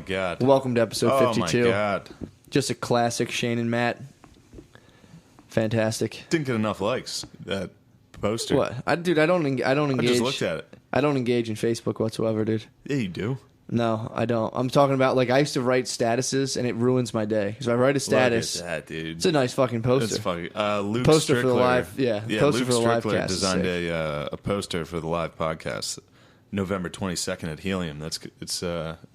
God. Welcome to episode 52. Oh my God. Just a classic Shane and Matt. Fantastic. Didn't get enough likes, that poster. What? I don't engage. I just looked at it. I don't engage in Facebook whatsoever, dude. Yeah, you do. No, I don't. I'm talking about, like, I used to write statuses, and it ruins my day. So I write a status. Look at that, dude. It's a nice fucking poster. It's fucking Luke poster Strickler, for the live, yeah. Poster Luke for the live Strickler cast. designed a poster for the live podcast, November 22nd at Helium. It's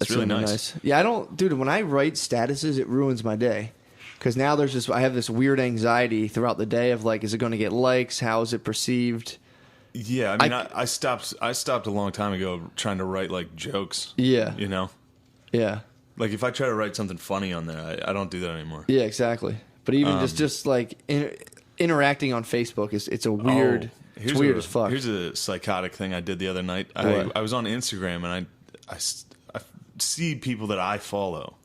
really nice. Yeah, I don't, dude. When I write statuses, it ruins my day because now I have this weird anxiety throughout the day of, like, is it going to get likes? How is it perceived? Yeah, I mean, I stopped a long time ago trying to write, like, jokes. Yeah, you know. Yeah. Like, if I try to write something funny on there, I don't do that anymore. Yeah, exactly. But even just like interacting on Facebook it's a weird. It's weird as fuck. Here's a psychotic thing I did the other night. I was on Instagram and I see people that I follow.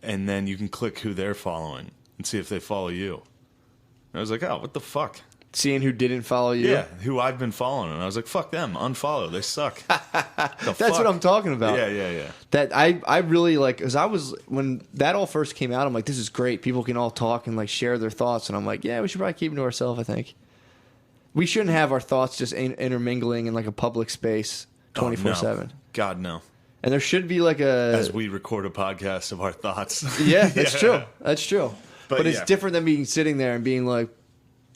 And then you can click who they're following and see if they follow you. And I was like, oh, what the fuck? Seeing who didn't follow you? Yeah, who I've been following. And I was like, fuck them. Unfollow. They suck. That's what I'm talking about. Yeah. That I really like, because when that all first came out, I'm like, this is great. People can all talk and, like, share their thoughts. And I'm like, yeah, we should probably keep them to ourselves, I think. We shouldn't have our thoughts just intermingling in, like, a public space 24/7. No. God, no. And there should be, like, as we record a podcast of our thoughts. Yeah, that's true. That's true. But it's yeah. different than being sitting there and being like,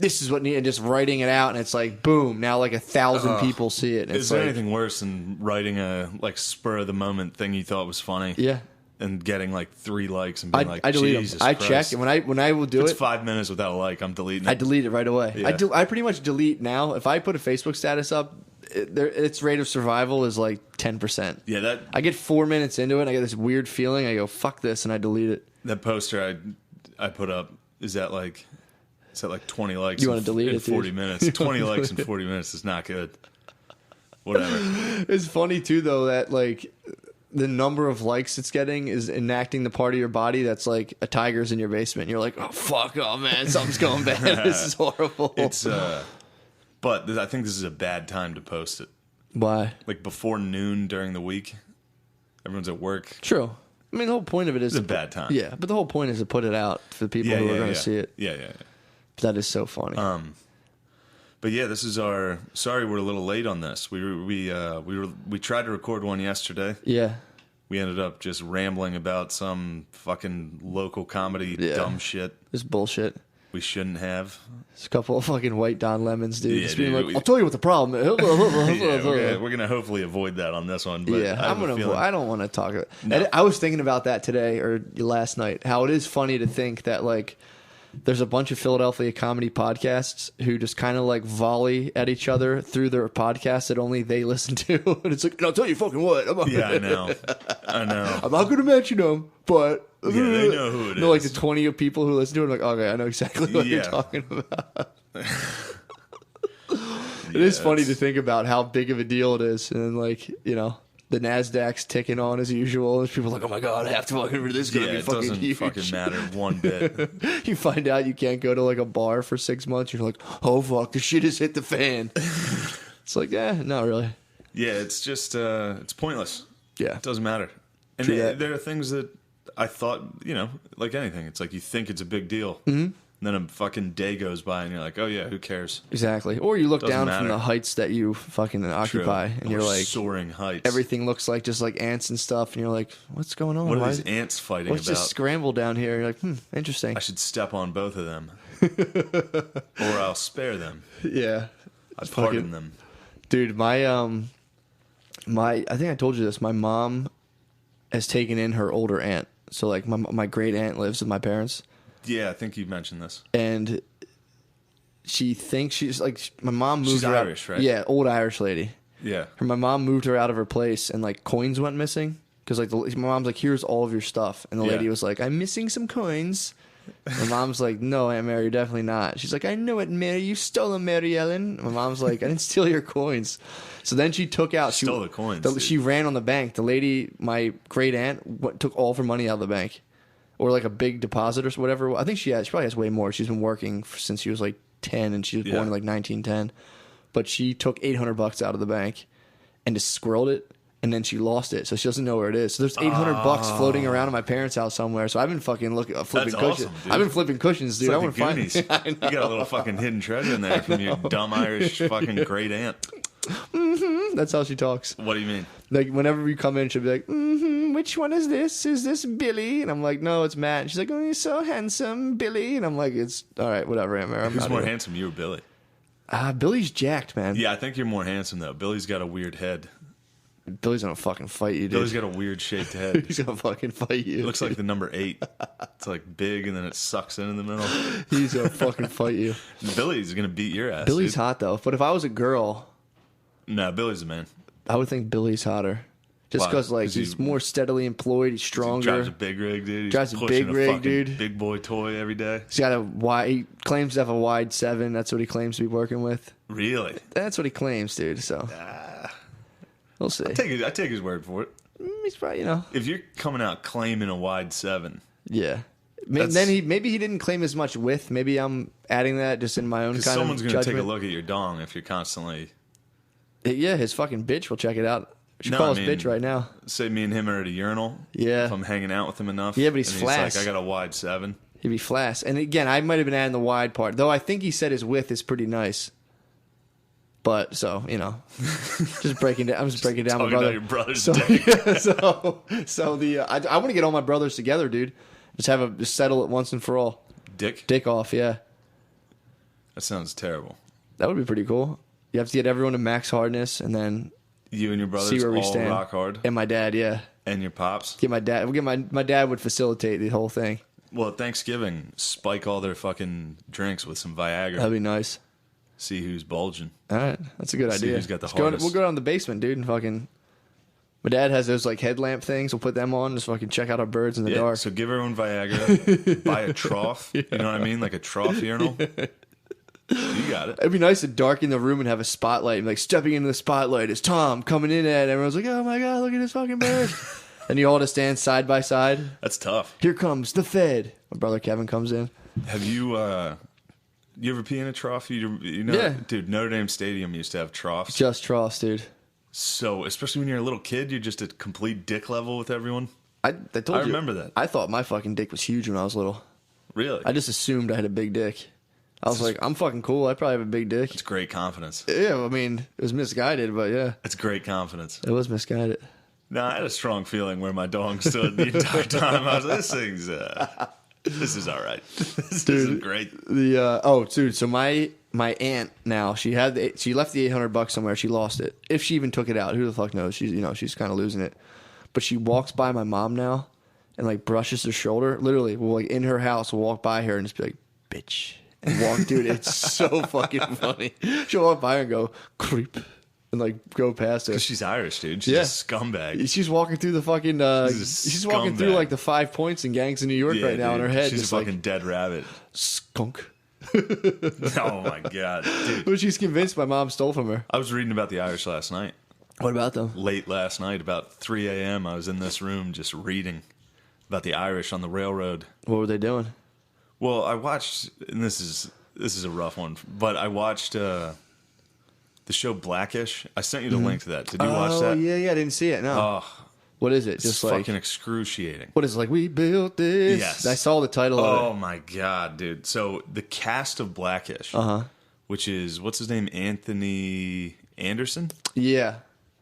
this is what and just writing it out, and it's like, boom, now like 1,000 people see it. And is there anything worse than writing a, like, spur of the moment thing you thought was funny? Yeah. And getting, like, 3 likes and being I delete Jesus them. I Christ. check, and when I will do it's it, 5 minutes without a like, I'm deleting it. I delete it right away. Yeah. I pretty much delete now. If I put a Facebook status up, its rate of survival is like 10%. Yeah, I get 4 minutes into it, and I get this weird feeling. I go, fuck this, and I delete it. that poster I put up, is that like 20 likes You want to delete in it, 40 minutes? 20 likes in 40 minutes is not good. Whatever. It's funny, too, though, that, like, the number of likes it's getting is enacting the part of your body that's like a tiger's in your basement. You're like, oh, fuck, oh, man, something's going bad. This is horrible. It's, but I think this is a bad time to post it. Why? Like, before noon during the week. Everyone's at work. True. I mean, the whole point of it is... It's a bad time. Yeah, but the whole point is to put it out for the people who are going to see it. Yeah. That is so funny. But yeah, this is our... Sorry we're a little late on this. We tried to record one yesterday. Yeah. We ended up just rambling about some fucking local comedy dumb shit. This bullshit. We shouldn't have. It's a couple of fucking white Don Lemons, dude. Yeah, Just being dude, like, I'll tell you what the problem is. We're gonna hopefully avoid that on this one. But yeah, I don't want to talk about it. No. I was thinking about that today or last night, how it is funny to think that, like, there's a bunch of Philadelphia comedy podcasts who just kind of, like, volley at each other through their podcasts that only they listen to. And it's like, and I'll tell you fucking what. Yeah, I know. I'm not going to mention them, but... Yeah, they know who it is. Like the 20 people who listen to it, I'm like, okay, I know exactly what you're talking about. It is funny to think about how big of a deal it is. And, like, you know, the NASDAQ's ticking on as usual. There's people like, oh my God, I have to fucking read this. It's going to be fucking huge. It doesn't fucking matter one bit. You find out you can't go to, like, a bar for 6 months. You're like, oh fuck, the shit has hit the fan. It's like, not really. Yeah, it's just, it's pointless. Yeah. It doesn't matter. And there are things that I thought, you know, like anything. It's like you think it's a big deal. Mm-hmm. And then a fucking day goes by and you're like, oh yeah, who cares? Exactly. Or you look Doesn't down matter. from the heights that you fucking occupy. And you're like... soaring heights. Everything looks like just like ants and stuff. And you're like, what's going on? What are these ants fighting Let's about? just scramble down here. You're like, interesting. I should step on both of them. Or I'll spare them. Yeah. I pardon them. Dude, I think I told you this. My mom has taken in her older aunt. So, like, my great aunt lives with my parents. Yeah, I think you mentioned this. And she thinks she's like, my mom moved She's her Irish, out, right? Yeah, old Irish lady. Yeah. My mom moved her out of her place, and, like, coins went missing. Because, like, my mom's like, here's all of your stuff. And the lady was like, I'm missing some coins. My mom's like, no, Aunt Mary, you're definitely not. She's like, I know it, Mary. You stole them, Mary Ellen. My mom's like, I didn't steal your coins. So then she took out... She stole the coins. She ran on the bank. The lady, my great aunt, took all of her money out of the bank. Or like a big deposit or whatever. I think she probably has way more. She's been working since she was like 10 and she was born in like 1910. But she took $800 out of the bank and just squirreled it and then she lost it, so she doesn't know where it is. So there's $800 floating around at my parents' house somewhere. So I've been fucking flipping cushions. Awesome, I've been flipping cushions, dude. It's I like want the to find Goonies. You got a little fucking hidden treasure in there from your dumb Irish fucking great aunt. That's how she talks. What do you mean? Like, whenever we come in, she'll be like, which one is this? Is this Billy? And I'm like, no, it's Matt. And she's like, oh, you're so handsome, Billy. And I'm like, it's all right, whatever, Amber. Who's more handsome, you or Billy? Billy's jacked, man. Yeah, I think you're more handsome, though. Billy's got a weird head. Billy's gonna fucking fight you, dude. Billy's got a weird shaped head. He's gonna fucking fight you. It looks like the number 8. It's like big, and then it sucks in the middle. He's gonna fucking fight you. Billy's gonna beat your ass. Billy's dude. hot, though. But if I was a girl... No, Billy's a man. I would think Billy's hotter. Just because, like, he's more steadily employed. He's stronger. He drives a big rig, dude. He's drives a pushing big rig, fucking dude. Big boy toy every day. He's got a wide... He claims to have a wide 7. That's what he claims to be working with. Really? That's what he claims, dude. So... We'll see. I take his word for it. He's probably, If you're coming out claiming a wide 7... Yeah. Maybe he didn't claim as much width. Maybe I'm adding that just in my own kind of judgment. Someone's going to take a look at your dong if you're constantly... Yeah, his fucking bitch will check it out. Call his bitch right now. Say me and him are at a urinal. Yeah. If I'm hanging out with him enough. Yeah, but he's flash. Like, I got a wide 7. He'd be flash. And again, I might have been adding the wide part. Though I think he said his width is pretty nice. But, so, just breaking down. I'm just breaking down my brother. About your brother's dick. I want to get all my brothers together, dude. Just settle it once and for all. Dick off, yeah. That sounds terrible. That would be pretty cool. You have to get everyone to max hardness, and then you and your brothers see where we all stand. rock hard. And my dad, yeah. And your pops. Get my dad. My dad would facilitate the whole thing. Well, at Thanksgiving, spike all their fucking drinks with some Viagra. That'd be nice. See who's bulging. All right, that's a good idea. See who's got the hardest. We'll go down the basement, dude, and fucking. My dad has those like headlamp things. We'll put them on, just fucking check out our birds in the dark. So give everyone Viagra. Buy a trough. You know what I mean, like a trough urinal. You got it. It'd be nice to darken the room and have a spotlight. And like stepping into the spotlight is Tom coming in at. Everyone's like, "Oh my god, look at this fucking bird!" And you all just stand side by side. That's tough. Here comes the Fed. My brother Kevin comes in. Have you ever pee in a trough? Yeah. Dude, Notre Dame Stadium used to have troughs. Just troughs, dude. So, especially when you're a little kid, you're just at complete dick level with everyone. I told you. I remember that. I thought my fucking dick was huge when I was little. Really? I just assumed I had a big dick. I was like, I'm fucking cool. I probably have a big dick. It's great confidence. Yeah, I mean, it was misguided, but yeah. It's great confidence. It was misguided. No, I had a strong feeling where my dong stood the entire time. I was like, this is all right. This is great. Dude, so my aunt now, she left the $800 somewhere. She lost it. If she even took it out, who the fuck knows? She's kind of losing it. But she walks by my mom now and like brushes her shoulder. Literally, we'll like in her house, we'll walk by her and just be like, bitch. And walk, dude, it's so fucking funny. She'll walk by her and go, creep. And like go past her. Because she's Irish, dude. She's a scumbag. She's walking through the fucking. She's walking through like the 5 points and gangs in New York right now in her head. She's just a fucking like, dead rabbit. Skunk. Oh my god, dude. But she's convinced my mom stole from her. I was reading about the Irish last night. What about them? Late last night, about 3 a.m., I was in this room just reading about the Irish on the railroad. What were they doing? Well, I watched, and this is a rough one, but I watched the show Blackish. I sent you the link to that. Did you watch that? Oh, yeah, I didn't see it, no. What is it? It's just fucking excruciating. What is it, like, we built this? Yes. I saw the title of it. Oh, my God, dude. So, the cast of Blackish, which is, what's his name, Anthony Anderson? Yeah.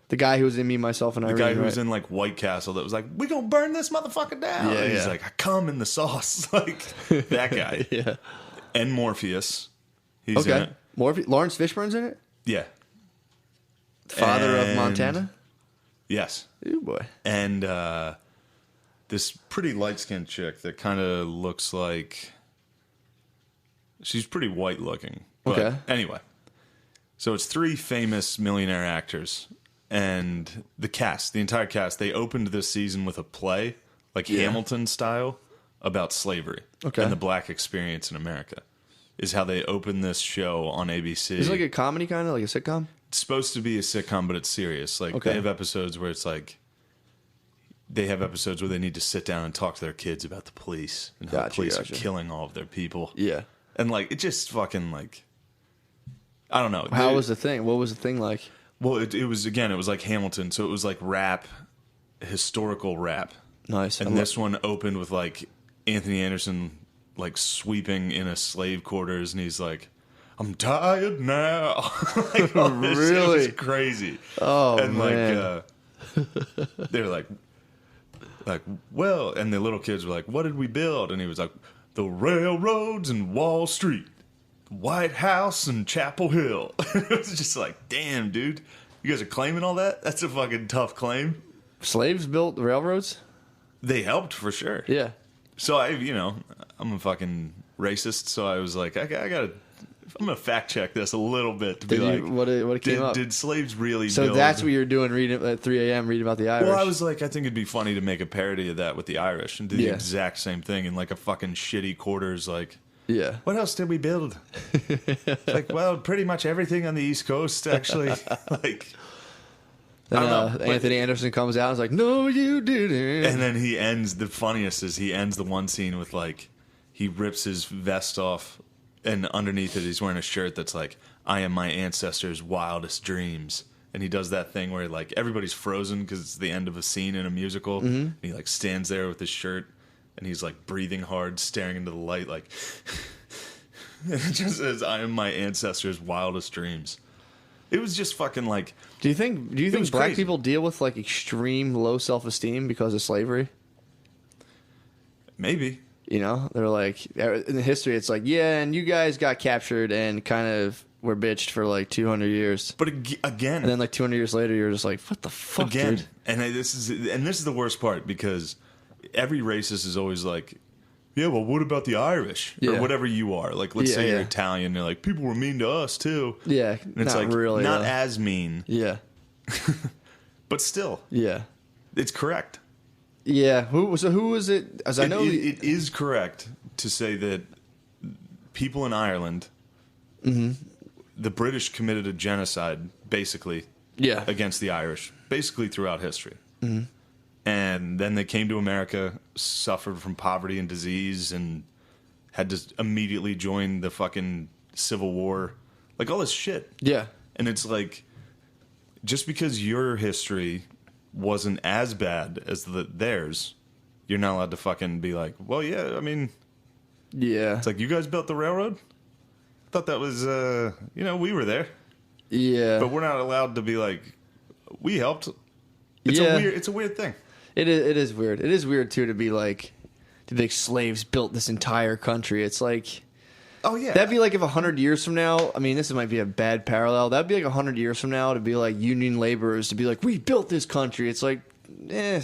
The guy who was in Me, Myself, and Irene. The guy who was in, like, White Castle that was like, we gonna burn this motherfucker down. Yeah, and he's like, I come in the sauce. Like, that guy. Yeah. And Morpheus. He's in it. Lawrence Fishburne's in it? Yeah. Father of Montana? Yes. Ooh, boy. And this pretty light-skinned chick that kind of looks like... She's pretty white-looking. Okay. Anyway. So it's 3 famous millionaire actors. And the entire cast, they opened this season with a play, like Hamilton style, about slavery. Okay. And the black experience in America. Is how they opened this show on ABC. Is it like a comedy kind of, like a sitcom? It's supposed to be a sitcom, but it's serious. Like, they have episodes where it's like... They have episodes where they need to sit down and talk to their kids about the police. And how the police are killing all of their people. Yeah. And, like, it just fucking, like... I don't know. How was the thing? What was the thing like? Well, it was like Hamilton, so it was like rap, historical rap. Nice. And this one opened with like Anthony Anderson like sweeping in a slave quarters, and he's like, "I'm tired now." Like, really? It was crazy. Oh, and man. They're like, well, and the little kids were like, "What did we build?" And he was like, "The railroads and Wall Street, White House and Chapel Hill." It was just like, damn, dude, you guys are claiming all that? That's a fucking tough claim. Slaves built the railroads? They helped for sure. Yeah. So I'm a fucking racist, so I was like, I'm gonna fact check this a little bit to what came up? Did slaves really? So build? that's what you're doing, reading at 3 a.m. reading about the Irish. Well, I was like, I think it'd be funny to make a parody of that with the Irish and do the exact same thing in like a fucking shitty quarters. Like, yeah. What else did we build? It's like, well, pretty much everything on the East Coast, actually. Like. Then Anthony Anderson comes out and is like, "No, you didn't." And then the funniest is he ends the one scene with like, he rips his vest off, and underneath it he's wearing a shirt that's like, "I am my ancestors' wildest dreams." And he does that thing where like everybody's frozen because it's the end of a scene in a musical. Mm-hmm. And he like stands there with his shirt and he's like breathing hard, staring into the light like, and it just says, "I am my ancestors' wildest dreams." It was just fucking like. Do you think black people deal with like extreme low self-esteem because of slavery? Maybe. You know, they're like, in the history, it's like, yeah, and you guys got captured and kind of were bitched for like 200 years. But again, and then like 200 years later, you're just like, what the fuck, again, dude? And this is the worst part, because every racist is always like, yeah, well, what about the Irish? Yeah. Or whatever you are. Like, let's say you're Italian, they're like, people were mean to us, too. Yeah, and it's not like, really. Not as mean. Yeah. But still. Yeah. It's correct. Yeah. Who was it? As I know, it is correct to say that people in Ireland, the British committed a genocide, basically, against the Irish, basically throughout history. Mm-hmm. And then they came to America, suffered from poverty and disease, and had to immediately join the fucking Civil War. Like, all this shit. Yeah. And it's like, just because your history wasn't as bad as theirs, you're not allowed to fucking be like, well, yeah, I mean... Yeah. It's like, you guys built the railroad? I thought that was, we were there. Yeah. But we're not allowed to be like, we helped. It's a weird thing. It is weird. It is weird, too, to be like, do you think slaves built this entire country? It's like... Oh, yeah. That'd be like if 100 years from now, I mean, this might be a bad parallel. That'd be like 100 years from now to be like union laborers to be like, we built this country. It's like, you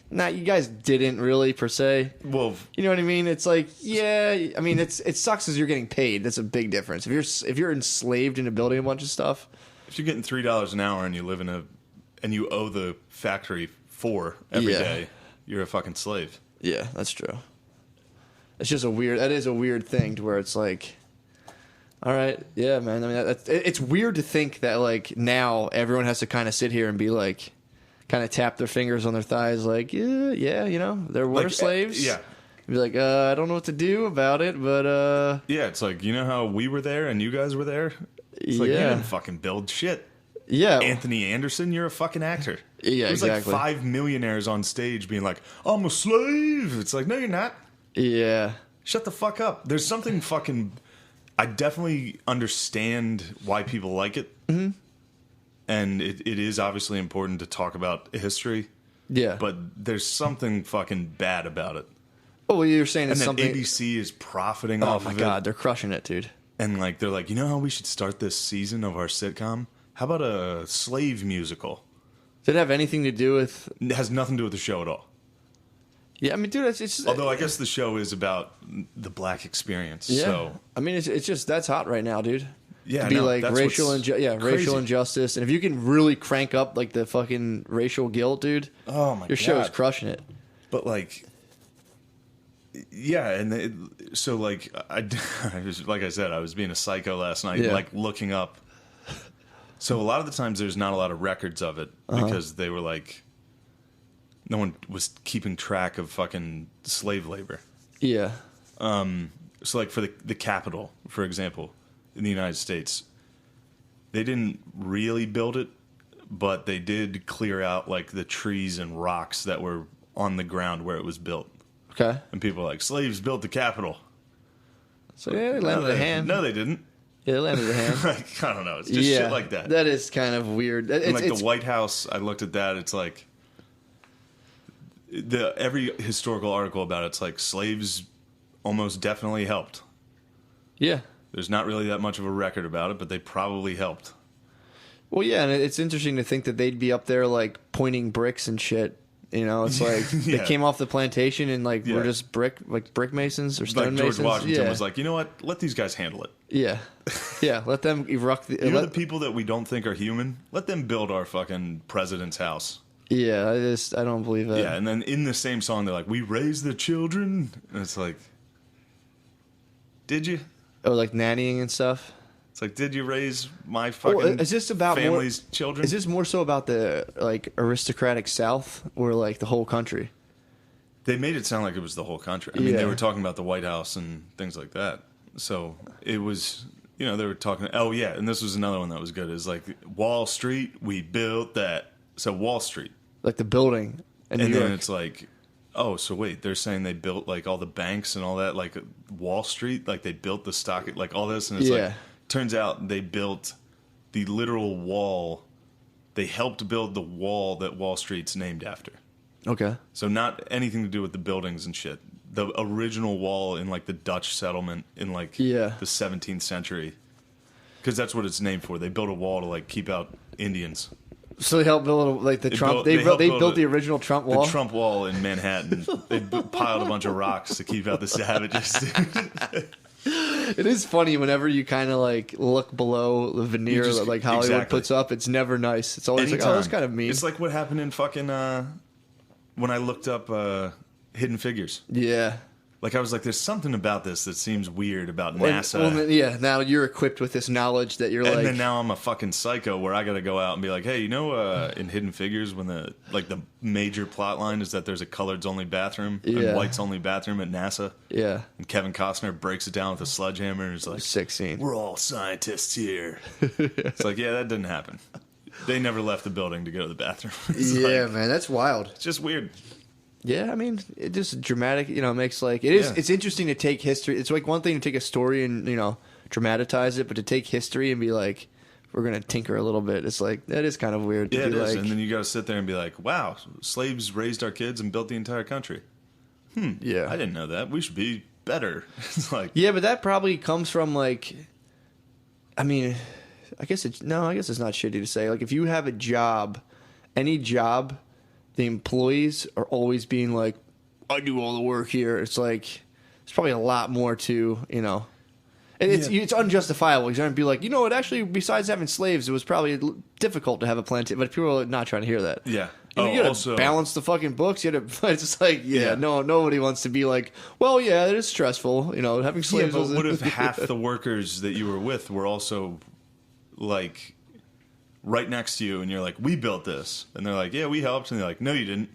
guys didn't really, per se. Well, you know what I mean? It's like, yeah, I mean, it sucks because you're getting paid. That's a big difference. If you're enslaved into building a bunch of stuff. If you're getting $3 an hour and you live and you owe the factory $4 every day, you're a fucking slave. Yeah, that's true. It's just that is a weird thing to where it's like, all right, yeah, man. I mean, it's weird to think that like now everyone has to kind of sit here and be like, kind of tap their fingers on their thighs like, yeah, there were like, slaves. Yeah. Be like, I don't know what to do about it, but yeah, it's like, you know how we were there and you guys were there? It's like, you didn't fucking build shit. Yeah. Anthony Anderson, you're a fucking actor. Yeah, There's exactly. like 5 millionaires on stage being like, I'm a slave. It's like, no, you're not. Yeah. Shut the fuck up. There's something fucking... I definitely understand why people like it. Mm-hmm. And it is obviously important to talk about history. Yeah. But there's something fucking bad about it. Oh, well, you're saying it's something... ABC is profiting off of it. Oh, my God. They're crushing it, dude. And like they're like, you know how we should start this season of our sitcom? How about a slave musical? Did it have anything to do with... It has nothing to do with the show at all. Yeah, I mean, dude, it's although I guess the show is about the black experience. Yeah, so. I mean, it's just that's hot right now, dude. Yeah, to be like racial injustice, and if you can really crank up like the fucking racial guilt, dude. Oh my God, your show is crushing it. But like, yeah, and so like I was, like I said, I was being a psycho last night, like looking up. So a lot of the times there's not a lot of records of it because they were like. No one was keeping track of fucking slave labor. Yeah. So, like, for the Capitol, for example, in the United States, they didn't really build it but they did clear out like the trees and rocks that were on the ground where it was built. Okay. And people are like, slaves built the Capitol. So yeah, they landed a hand. No, they didn't. Yeah, they landed a hand. Like, I don't know. It's just shit like that. That is kind of weird. It's the White House, I looked at that. It's like every historical article about it's like slaves almost definitely helped. Yeah. There's not really that much of a record about it, but they probably helped. Well, yeah, and it's interesting to think that they'd be up there like pointing bricks and shit. You know, it's like they came off the plantation and like we're just brick masons or stone masons. George Washington was like, you know what? Let these guys handle it. Yeah, yeah. Let them erupt. The people that we don't think are human. Let them build our fucking president's house. Yeah, I don't believe that. Yeah, and then in the same song, they're like, "We raise the children," and it's like, did you? Oh, like nannying and stuff. It's like, did you raise my fucking is this about family's children? Is this more so about the like aristocratic South or like the whole country? They made it sound like it was the whole country. I mean, they were talking about the White House and things like that. So it was, you know, they were talking. Oh yeah, and this was another one that was good. Is like Wall Street, we built that. So Wall Street, like the building, in and New then York. it's like, oh, so wait, they're saying they built like all the banks and all that, like Wall Street, like they built the stock, like all this, and it's like. Turns out they built the literal wall. They helped build the wall that Wall Street's named after. Okay. So not anything to do with the buildings and shit. The original wall in like the Dutch settlement in like the 17th century. Because that's what it's named for. They built a wall to like keep out Indians. So they helped build like the Trump. They built the original Trump wall. The Trump wall in Manhattan. They piled a bunch of rocks to keep out the savages. It is funny whenever you kind of like look below the veneer that like Hollywood puts up. It's never nice. It's always like, oh, that's kind of mean. It's like what happened in fucking when I looked up Hidden Figures. Yeah. Like I was like, there's something about this that seems weird about NASA. Well, yeah, now you're equipped with this knowledge that you're and then now I'm a fucking psycho where I got to go out and be like, hey, you know, in Hidden Figures when the major plot line is that there's a coloreds only bathroom and whites only bathroom at NASA. Yeah. And Kevin Costner breaks it down with a sledgehammer and is like, 16. We're all scientists here. It's like, yeah, that didn't happen. They never left the building to go to the bathroom. Yeah, like, man, that's wild. It's just weird. Yeah, I mean, it just dramatic, you know, makes like, it is, it's interesting to take history. It's like one thing to take a story and, you know, dramatize it, but to take history and be like, we're going to tinker a little bit. It's like, that is kind of weird. Yeah, it is. And then you got to sit there and be like, wow, slaves raised our kids and built the entire country. Yeah. I didn't know that. We should be better. It's like, yeah, but that probably comes from like, I mean, I guess it's not shitty to say. Like, if you have a job, any job, the employees are always being like, I do all the work here. It's like, it's probably a lot more to, you know. And it's unjustifiable. You're going to be like, you know what, actually, besides having slaves, it was probably difficult to have a plantation. But people are not trying to hear that. Yeah. You gotta balance the fucking books. You gotta, it's just like, no, nobody wants to be like, well, yeah, it is stressful, you know, having slaves. Yeah, but what if half the workers that you were with were also, like, right next to you, and you're like, we built this. And they're like, yeah, we helped. And they're like, no, you didn't.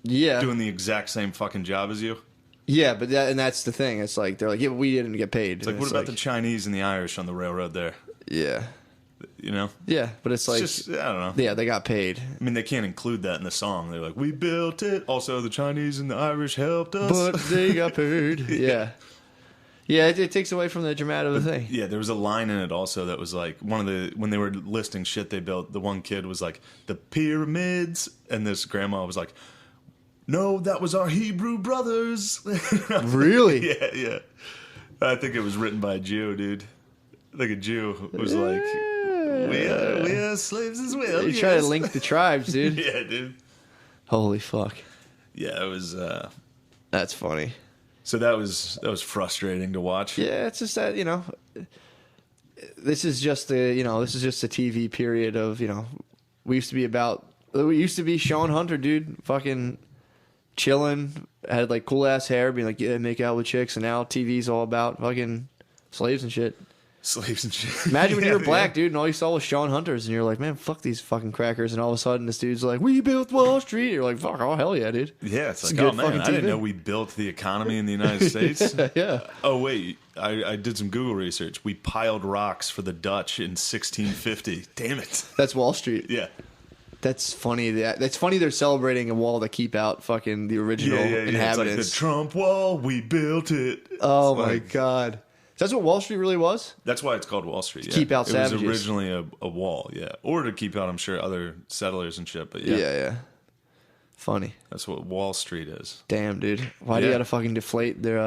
Yeah. Doing the exact same fucking job as you. Yeah, but that's the thing. It's like, they're like, yeah, but we didn't get paid. It's like, what about the Chinese and the Irish on the railroad there? Yeah. You know? Yeah, but it's like, just, I don't know. Yeah, they got paid. I mean, they can't include that in the song. They're like, we built it. Also, the Chinese and the Irish helped us. But they got paid. Yeah. Yeah, it takes away from the dramatic of the thing. Yeah, there was a line in it also that was like, when they were listing shit they built, the one kid was like, the pyramids. And this grandma was like, no, that was our Hebrew brothers. Really? Yeah. I think it was written by a Jew, dude. Like a Jew was like, we are slaves as well. You try to link the tribes, dude. Yeah, dude. Holy fuck. Yeah, it was. That's funny. So that was frustrating to watch. Yeah, it's just that, you know, this is just the TV period of, you know, we used to be Sean Hunter, dude, fucking chilling, had like cool ass hair, being like, yeah, make out with chicks, and now TV's all about fucking slaves and shit. Slaves and shit. Imagine when you were black, dude, and all you saw was Sean Hunters, and you're like, man, fuck these fucking crackers, and all of a sudden this dude's like, we built Wall Street. You're like, fuck, oh hell yeah, dude. Yeah, it's like, oh man, I didn't know we built the economy in the United States. Yeah. Oh wait, I did some Google research. We piled rocks for the Dutch in 1650. Damn it. That's Wall Street. Yeah. That's funny. That's funny. They're celebrating a wall to keep out fucking the original inhabitants. It's like the Trump wall. We built it. Oh my god. That's what Wall Street really was? That's why it's called Wall Street. Yeah. Keep out savages. It was originally a wall, yeah. Or to keep out, I'm sure, other settlers and shit, but Yeah. Funny. That's what Wall Street is. Damn, dude. Why do you gotta fucking deflate their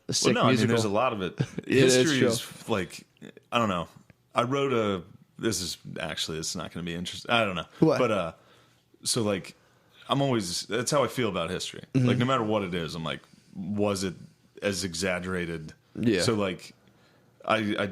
the sick musical? I mean, there's a lot of it. History is like, I don't know. I wrote it's not going to be interesting. I don't know. What? But, so like, that's how I feel about history. Mm-hmm. Like, no matter what it is, I'm like, was it as exaggerated? Yeah. So like, I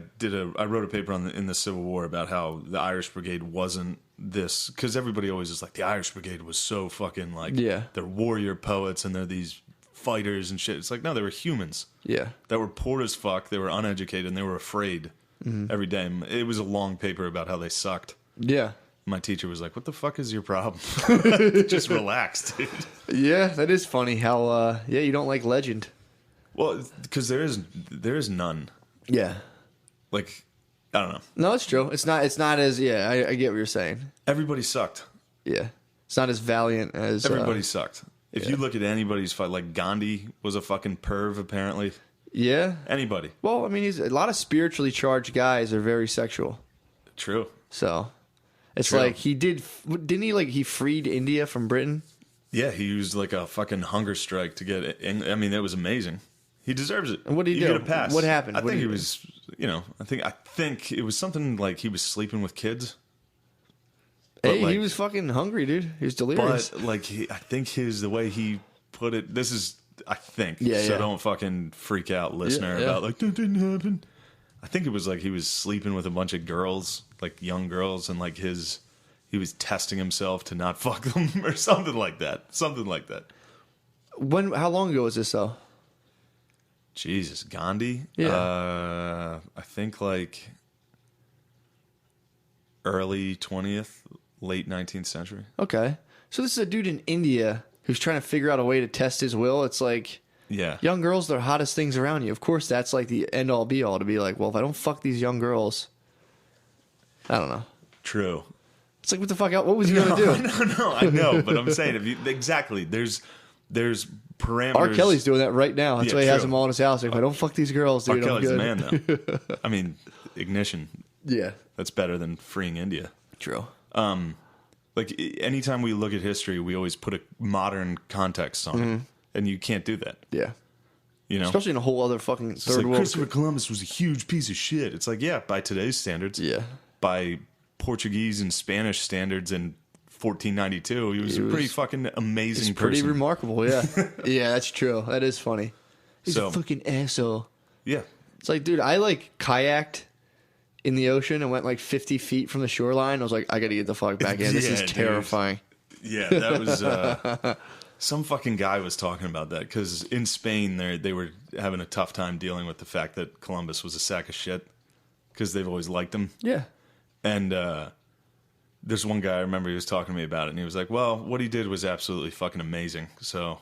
wrote a paper in the Civil War about how the Irish Brigade wasn't this, because everybody always is like the Irish Brigade was so fucking like they're warrior poets and they're these fighters and shit. It's like, no, they were humans. Yeah. That were poor as fuck. They were uneducated and they were afraid every day. It was a long paper about how they sucked. Yeah. My teacher was like, "What the fuck is your problem? Just relax, dude." Yeah, that is funny how you don't like legend. Well, because there is none. Yeah. Like, I don't know. No, it's true. It's not as, I get what you're saying. Everybody sucked. Yeah. It's not as valiant as... Everybody sucked. If you look at anybody's fight, like Gandhi was a fucking perv, apparently. Yeah. Anybody. Well, I mean, a lot of spiritually charged guys are very sexual. True. So, it's like didn't he, like, he freed India from Britain? Yeah, he used, like, a fucking hunger strike to get it. I mean, that was amazing. He deserves it. And what did he do? Get a pass. What happened? I think he was, I think it was something like he was sleeping with kids. Hey, he was fucking hungry, dude. He was delirious. But like, I think the way he put it. This is, I think. So don't fucking freak out, listener, about like that didn't happen. I think it was like he was sleeping with a bunch of girls, like young girls, and like he was testing himself to not fuck them or something like that. Something like that. How long ago was this though? Jesus, Gandhi? Yeah. I think like early 20th, late 19th century. Okay. So this is a dude in India who's trying to figure out a way to test his will. It's like, young girls, they're hottest things around you. Of course, that's like the end all be all to be like, well, if I don't fuck these young girls, I don't know. True. It's like, what the fuck? What was he going to do? No, I know. But I'm saying, exactly, there's parameters. R. Kelly's doing that right now. That's why he has them all in his house. Like, if I don't fuck these girls, dude, R. Kelly's I'm the good. man, though. I mean, Ignition. Yeah. That's better than freeing India. True. Like, anytime we look at history, we always put a modern context on it. And you can't do that. Yeah. You know? Especially in a whole other fucking third world. Christopher Columbus was a huge piece of shit. It's like, yeah, by today's standards. Yeah. By Portuguese and Spanish standards in 1492, he was a pretty fucking amazing person. Pretty remarkable, yeah. Yeah, that's true. That is funny. He's a fucking asshole. Yeah. It's like, dude, I like kayaked in the ocean and went like 50 feet from the shoreline. I was like, I gotta get the fuck back in. This is terrifying. Dude. Yeah, that was... some fucking guy was talking about that because in Spain they were having a tough time dealing with the fact that Columbus was a sack of shit because they've always liked him. Yeah. And there's one guy I remember he was talking to me about it, and he was like, well, what he did was absolutely fucking amazing. So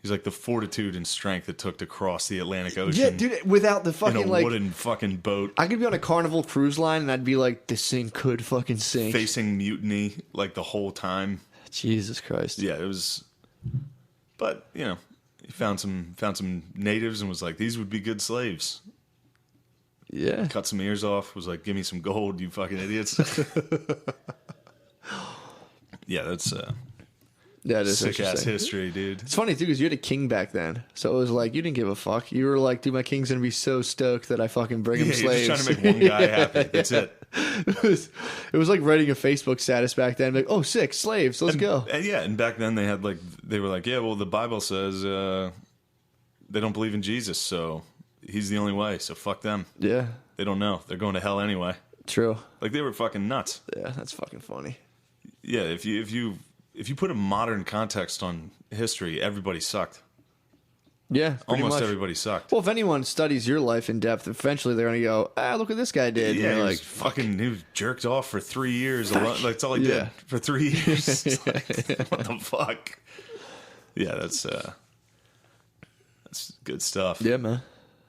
he's like, the fortitude and strength it took to cross the Atlantic Ocean. Yeah, dude, without the fucking, in a wooden fucking boat. I could be on a Carnival cruise line, and I'd be like, this thing could fucking sink. Facing mutiny, like, the whole time. Jesus Christ. Yeah, it was... But, he found some natives and was like, these would be good slaves. Yeah. Cut some ears off, was like, give me some gold, you fucking idiots. Yeah, that's sick-ass history, dude. It's funny, too, because you had a king back then. So it was like, you didn't give a fuck. You were like, dude, my king's going to be so stoked that I fucking bring him slaves. You're just trying to make one guy happy. That's it. It was like writing a Facebook status back then. Like, oh, sick, slaves, let's go. And back then they were like, yeah, well, the Bible says they don't believe in Jesus, so he's the only way, so fuck them. Yeah. They don't know. They're going to hell anyway. True. Like, they were fucking nuts. Yeah, that's fucking funny. Yeah, if you put a modern context on history, everybody sucked. Yeah, almost everybody sucked. Well, if anyone studies your life in depth, eventually they're going to go, look what this guy did. Yeah, he like, he was jerked off for 3 years. Like, that's all he did for 3 years. Like, what the fuck? Yeah, that's good stuff. Yeah, man.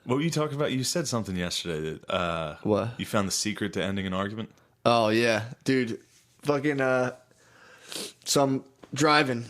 What were you talking about? You said something yesterday that what? You found the secret to ending an argument? Oh, yeah. Dude, fucking So I'm driving,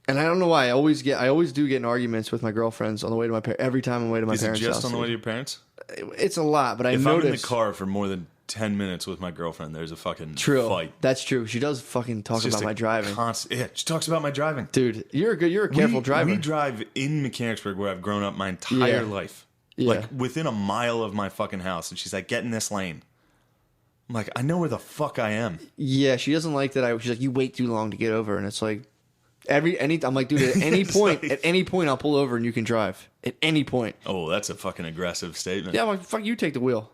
and I don't know why. I always do get in arguments with my girlfriends on the way to my parents. Every time I'm on the way to my parents' house. Just on the way to your parents? It's a lot, but if I'm in the car for more than 10 minutes with my girlfriend, there's a fucking fight. That's true. She does fucking talk about my driving. Yeah, she talks about my driving. Dude, you're a careful driver. We drive in Mechanicsburg where I've grown up my entire life. Yeah. Like within a mile of my fucking house. And she's like, get in this lane. I'm like, I know where the fuck I am. Yeah, she doesn't like that. She's like, you wait too long to get over. And it's like, I'm like, dude, at any point, I'll pull over and you can drive. At any point. Oh, that's a fucking aggressive statement. Yeah, I'm like, fuck, you take the wheel.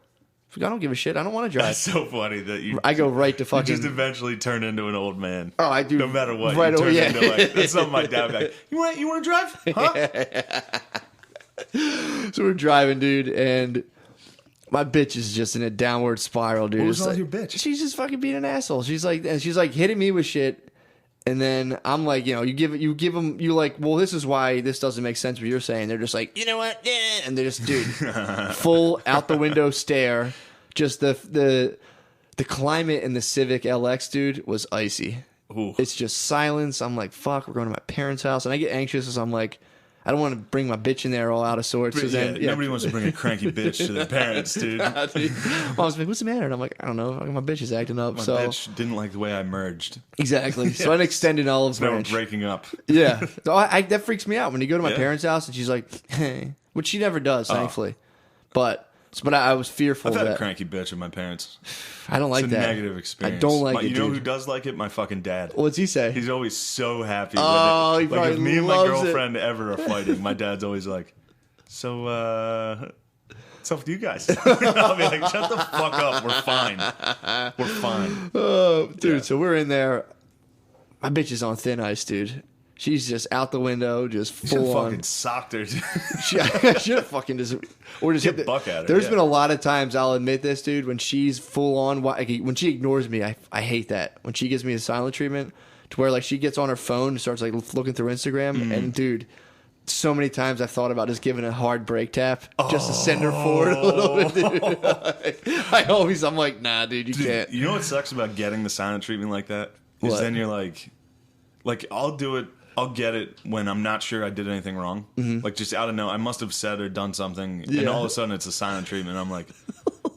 I don't give a shit. I don't want to drive. That's so funny that I go right to fucking. You just eventually turn into an old man. Oh, I do. No matter what, right you turn away, into like that's something my dad like. You want to drive? Huh? So we're driving, dude, and my bitch is just in a downward spiral, dude. What was wrong with your bitch? She's just fucking being an asshole. She's like hitting me with shit. And then I'm like, you give them, you like, well, this is why this doesn't make sense what you're saying. They're just like, you know what? Yeah. And they're just, dude, full out the window stare. Just the climate in the Civic LX, dude, was icy. Ooh. It's just silence. I'm like, fuck, we're going to my parents' house. And I get anxious as I'm like, I don't want to bring my bitch in there all out of sorts. Nobody wants to bring a cranky bitch to their parents, dude. Mom's like, what's the matter? And I'm like, I don't know. My bitch is acting up. My bitch didn't like the way I merged. Exactly. So an extended olive branch. Now we're breaking up. Yeah. So that freaks me out when you go to my parents' house and she's like, hey, which she never does, thankfully. But I was fearful I've of had that. a cranky bitch with my parents. I don't like it's a that. negative experience. I don't like it, You know dude. who does like it? My fucking dad. What's he say? He's always so happy Oh, with he it. probably Like if me and my loves girlfriend ever are fighting, my dad's always like, so, what's up with you guys? I'll be like, shut the fuck up. We're fine. We're fine. Oh, dude, so we're in there. My bitch is on thin ice, dude. She's just out the window, just full on. Fucking socked her. She should have fucking just hit the buck at her. There's been a lot of times, I'll admit this, dude, when she's full on, when she ignores me, I hate that. When she gives me the silent treatment, to where like she gets on her phone and starts like looking through Instagram, and dude, so many times I've thought about just giving a hard brake tap just to send her forward a little bit, dude. I'm like, nah, dude, you can't. You know what sucks about getting the silent treatment like that? Is What? then you're like I'll do it. I'll get it when I'm not sure I did anything wrong. Mm-hmm. Like just out of I must have said or done something, and all of a sudden it's a silent treatment. I'm like,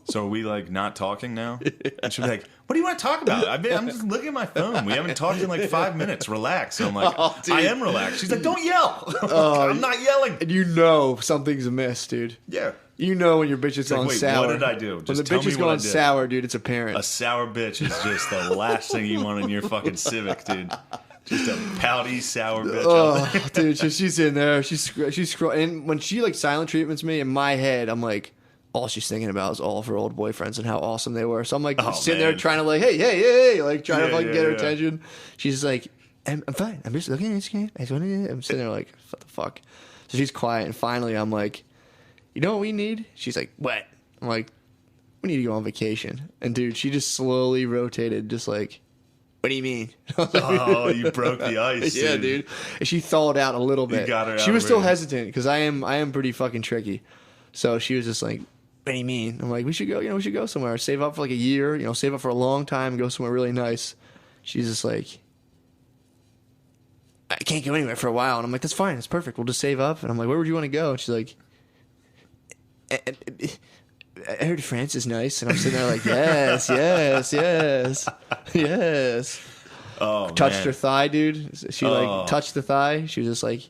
so are we like not talking now? And she'll be like, what do you want to talk about? I'm just looking at my phone. We haven't talked in like 5 minutes. Relax. And I'm like, I am relaxed. She's like, don't yell. I'm not yelling. And you know something's amiss, dude. Yeah. You know when your bitch is going wait, sour. what did I do? When the bitch is going sour, dude, it's apparent. A sour bitch is just the last thing you want in your fucking Civic, dude. Just a pouty, sour bitch. Oh, dude, she's in there. She's scrolling. And when she like silent treatments me, in my head, I'm like, all she's thinking about is all of her old boyfriends and how awesome they were. So I'm like sitting there trying to like, hey, like trying to get her attention. She's like, I'm fine. I'm just looking at Instagram. I'm sitting there like, what the fuck? So she's quiet, and finally I'm like, you know what we need? She's like, what? I'm like, we need to go on vacation. And dude, she just slowly rotated, just like, what do you mean? Oh, you broke the ice, yeah, dude. And she thawed out a little bit. You got her she out was still already. hesitant because I am pretty fucking tricky. So she was just like, what do you mean? I'm like, we should go somewhere. Save up for like a year, save up for a long time and go somewhere really nice. She's just like, I can't go anywhere for a while. And I'm like, that's fine. It's perfect. We'll just save up. And I'm like, where would you want to go? And she's like, I heard France is nice. And I'm sitting there like, yes. Oh, touched her thigh, dude. She like touched the thigh. She was just like,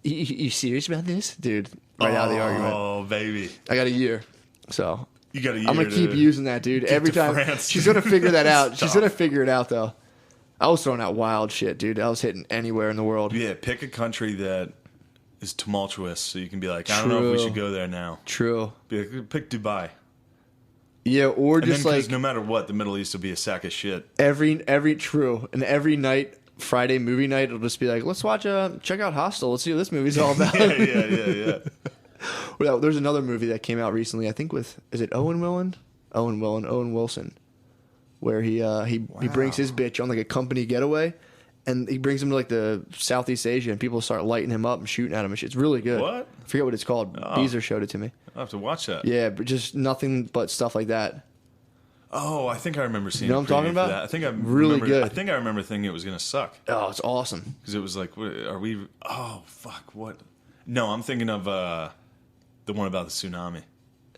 you serious about this? Dude, right out of the argument. Oh, baby. I got a year. So You got a year. I'm going to keep using that, dude. Every time. France. She's going to figure that out. She's going to figure it out, though. I was throwing out wild shit, dude. I was hitting anywhere in the world. Yeah, pick a country that is tumultuous so you can be like, I don't know if we should go there now. True. Be like, pick Dubai. Yeah, or And just then, like no matter what, the Middle East will be a sack of shit. every true. And every night, Friday movie night, it'll just be like, let's watch check out Hostel. Let's see what this movie's all about. Yeah. Well, there's another movie that came out recently, I think is it Owen Wilson, where he brings his bitch on like a company getaway, and he brings him to like the Southeast Asia, and people start lighting him up and shooting at him. It's really good. What? I forget what it's called. Beezer showed it to me. I'll have to watch that. Yeah, but just nothing but stuff like that. Oh, I think I remember seeing. You know what I'm talking about? That. I think I really good. I think I remember thinking it was gonna suck. Oh, it's awesome. Because it was like, are we? Oh, fuck! What? No, I'm thinking of the one about the tsunami.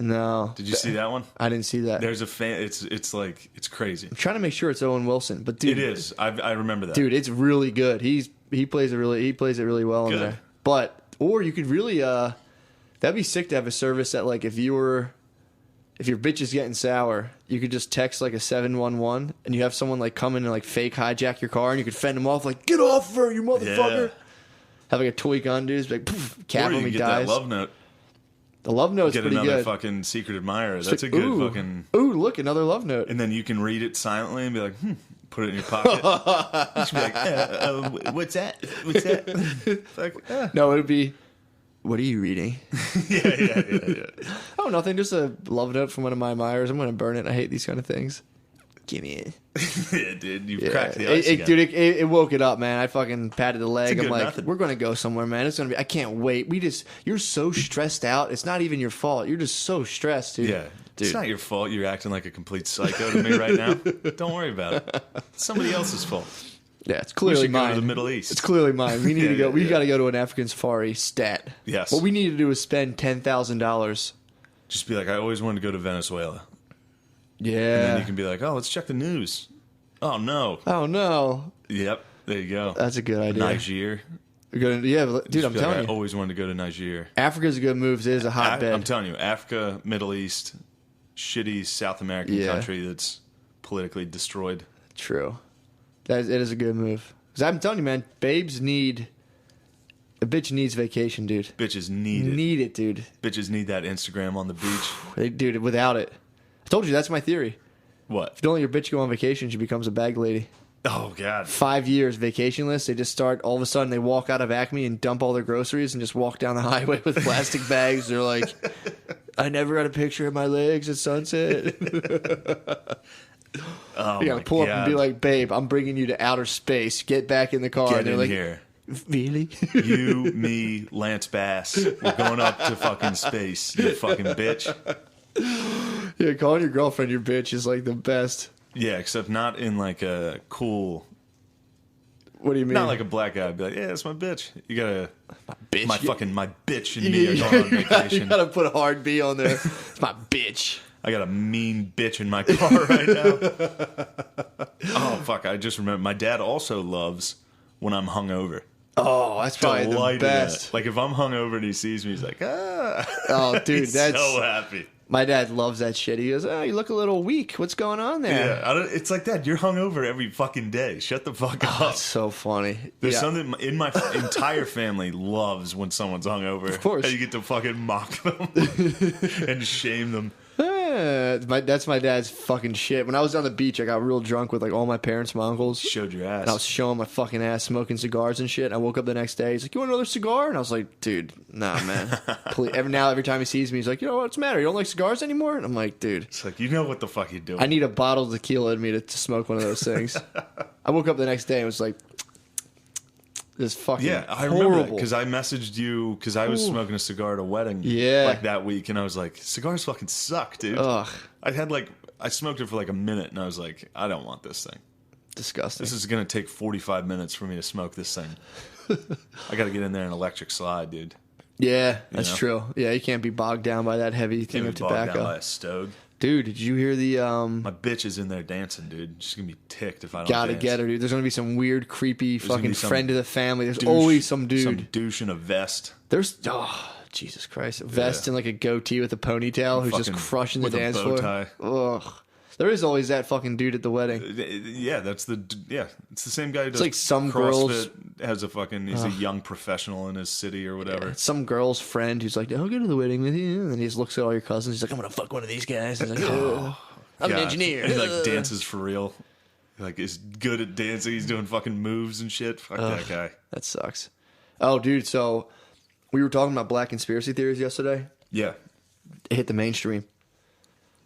No. Did you see that one? I didn't see that. There's a fan. It's like it's crazy. I'm trying to make sure it's Owen Wilson, but dude, it is. I remember that. Dude, it's really good. He plays it really well in there. But or you could really that'd be sick to have a service that like if your bitch is getting sour, you could just text like a 711 and you have someone like come in and like fake hijack your car and you could fend him off like get off her, you motherfucker. Yeah. Have like a toy gun, dude. Just like poof, cap him, he dies. That love note. The love note's pretty good. Get another fucking secret admirer. That's a good fucking. Ooh, look, another love note. And then you can read it silently and be like, put it in your pocket. You should be like, what's that? What's that? Like, No, it would be, what are you reading? Yeah. Oh, nothing. Just a love note from one of my admirers. I'm going to burn it. I hate these kind of things. Give me it. Yeah, dude. You've cracked the ice again. Dude, it woke it up, man. I fucking patted the leg. I'm like, method. We're going to go somewhere, man. It's going to be, I can't wait. You're so stressed out. It's not even your fault. You're just so stressed, dude. Yeah. Dude. It's not your fault. You're acting like a complete psycho to me right now. Don't worry about it. It's somebody else's fault. Yeah, it's clearly mine. Go to the Middle East. It's clearly mine. We need to go. We got to go to an African safari. Stat. Yes. What we need to do is spend $10,000. Just be like, I always wanted to go to Venezuela. Yeah. And then you can be like, oh, let's check the news. Oh no. Oh no. Yep. There you go. That's a good idea. Niger. Yeah, dude, I'm telling you. I always wanted to go to Niger. Africa's a good move. It is a hotbed. I'm telling you, Africa, Middle East, shitty South American country that's politically destroyed. True. It is a good move. Because I'm telling you, man, a bitch needs vacation, dude. Bitches need it. Need it, dude. Bitches need that Instagram on the beach. Dude, without it. I told you, that's my theory. What? If you don't let your bitch go on vacation, she becomes a bag lady. Oh, God. 5 years vacation list. They just start, all of a sudden, they walk out of Acme and dump all their groceries and just walk down the highway with plastic bags. They're like, I never got a picture of my legs at sunset. Oh, you gotta pull up and be like, babe, I'm bringing you to outer space. Get back in the car. Get and they're in like, here. Really? You, me, Lance Bass. We're going up to fucking space, you fucking bitch. Yeah, calling your girlfriend your bitch is like the best. Yeah, except not in like a cool. What do you mean? Not like a black guy. I'd be like, yeah, that's my bitch. You gotta. My bitch. My bitch and me are going on vacation. You gotta put a hard B on there. It's my bitch. I got a mean bitch in my car right now. Oh, fuck. I just remember. My dad also loves when I'm hungover. Oh, that's probably the best. Like if I'm hungover and he sees me, he's like, ah. Oh, dude, he's that's so happy. My dad loves that shit. He goes, oh, you look a little weak. What's going on there? Yeah, it's like that. You're hungover every fucking day. Shut the fuck up. That's so funny. There's something in my entire family loves when someone's hungover. Of course. And you get to fucking mock them and shame them. That's my dad's fucking shit. When I was on the beach, I got real drunk with like all my parents, my uncles. Showed your ass. And I was showing my fucking ass, smoking cigars and shit. And I woke up the next day. He's like, "You want another cigar?" And I was like, "Dude, nah, man." Every time he sees me, he's like, "You know what's the matter? You don't like cigars anymore?" And I'm like, "Dude, it's like you know what the fuck you're doing." I need a bottle of tequila in me to smoke one of those things." I woke up the next day and was like, "This fucking I horrible." remember that because I messaged you because I was smoking a cigar at a wedding like that week, and I was like, "Cigars fucking suck, dude." Ugh. I smoked it for like a minute, and I was like, "I don't want this thing. Disgusting. This is gonna take 45 minutes for me to smoke this thing. I got to get in there an electric slide, dude." Yeah, that's true. Yeah, you can't be bogged down by that heavy thing of tobacco. Bogged down by a stove. Dude, did you hear the My bitch is in there dancing, dude. She's gonna be ticked if I don't Gotta dance. get her, dude. There's gonna be some weird, creepy fucking friend of the family. There's always some dude. Some douche in a vest. There's Jesus Christ. A vest and like a goatee with a ponytail who's just crushing the dance floor. Tie. Ugh. There is always that fucking dude at the wedding. Yeah, it's the same guy who does like some CrossFit, has a fucking he's a young professional in his city or whatever. Yeah, some girl's friend who's like, "I'll go to the wedding with you," and then he just looks at all your cousins. He's like, "I'm gonna fuck one of these guys." He's like, I'm an engineer. And he like dances for real. Like is good at dancing. He's doing fucking moves and shit. Fuck that guy. That sucks. Oh, dude. So we were talking about black conspiracy theories yesterday. Yeah. It hit the mainstream.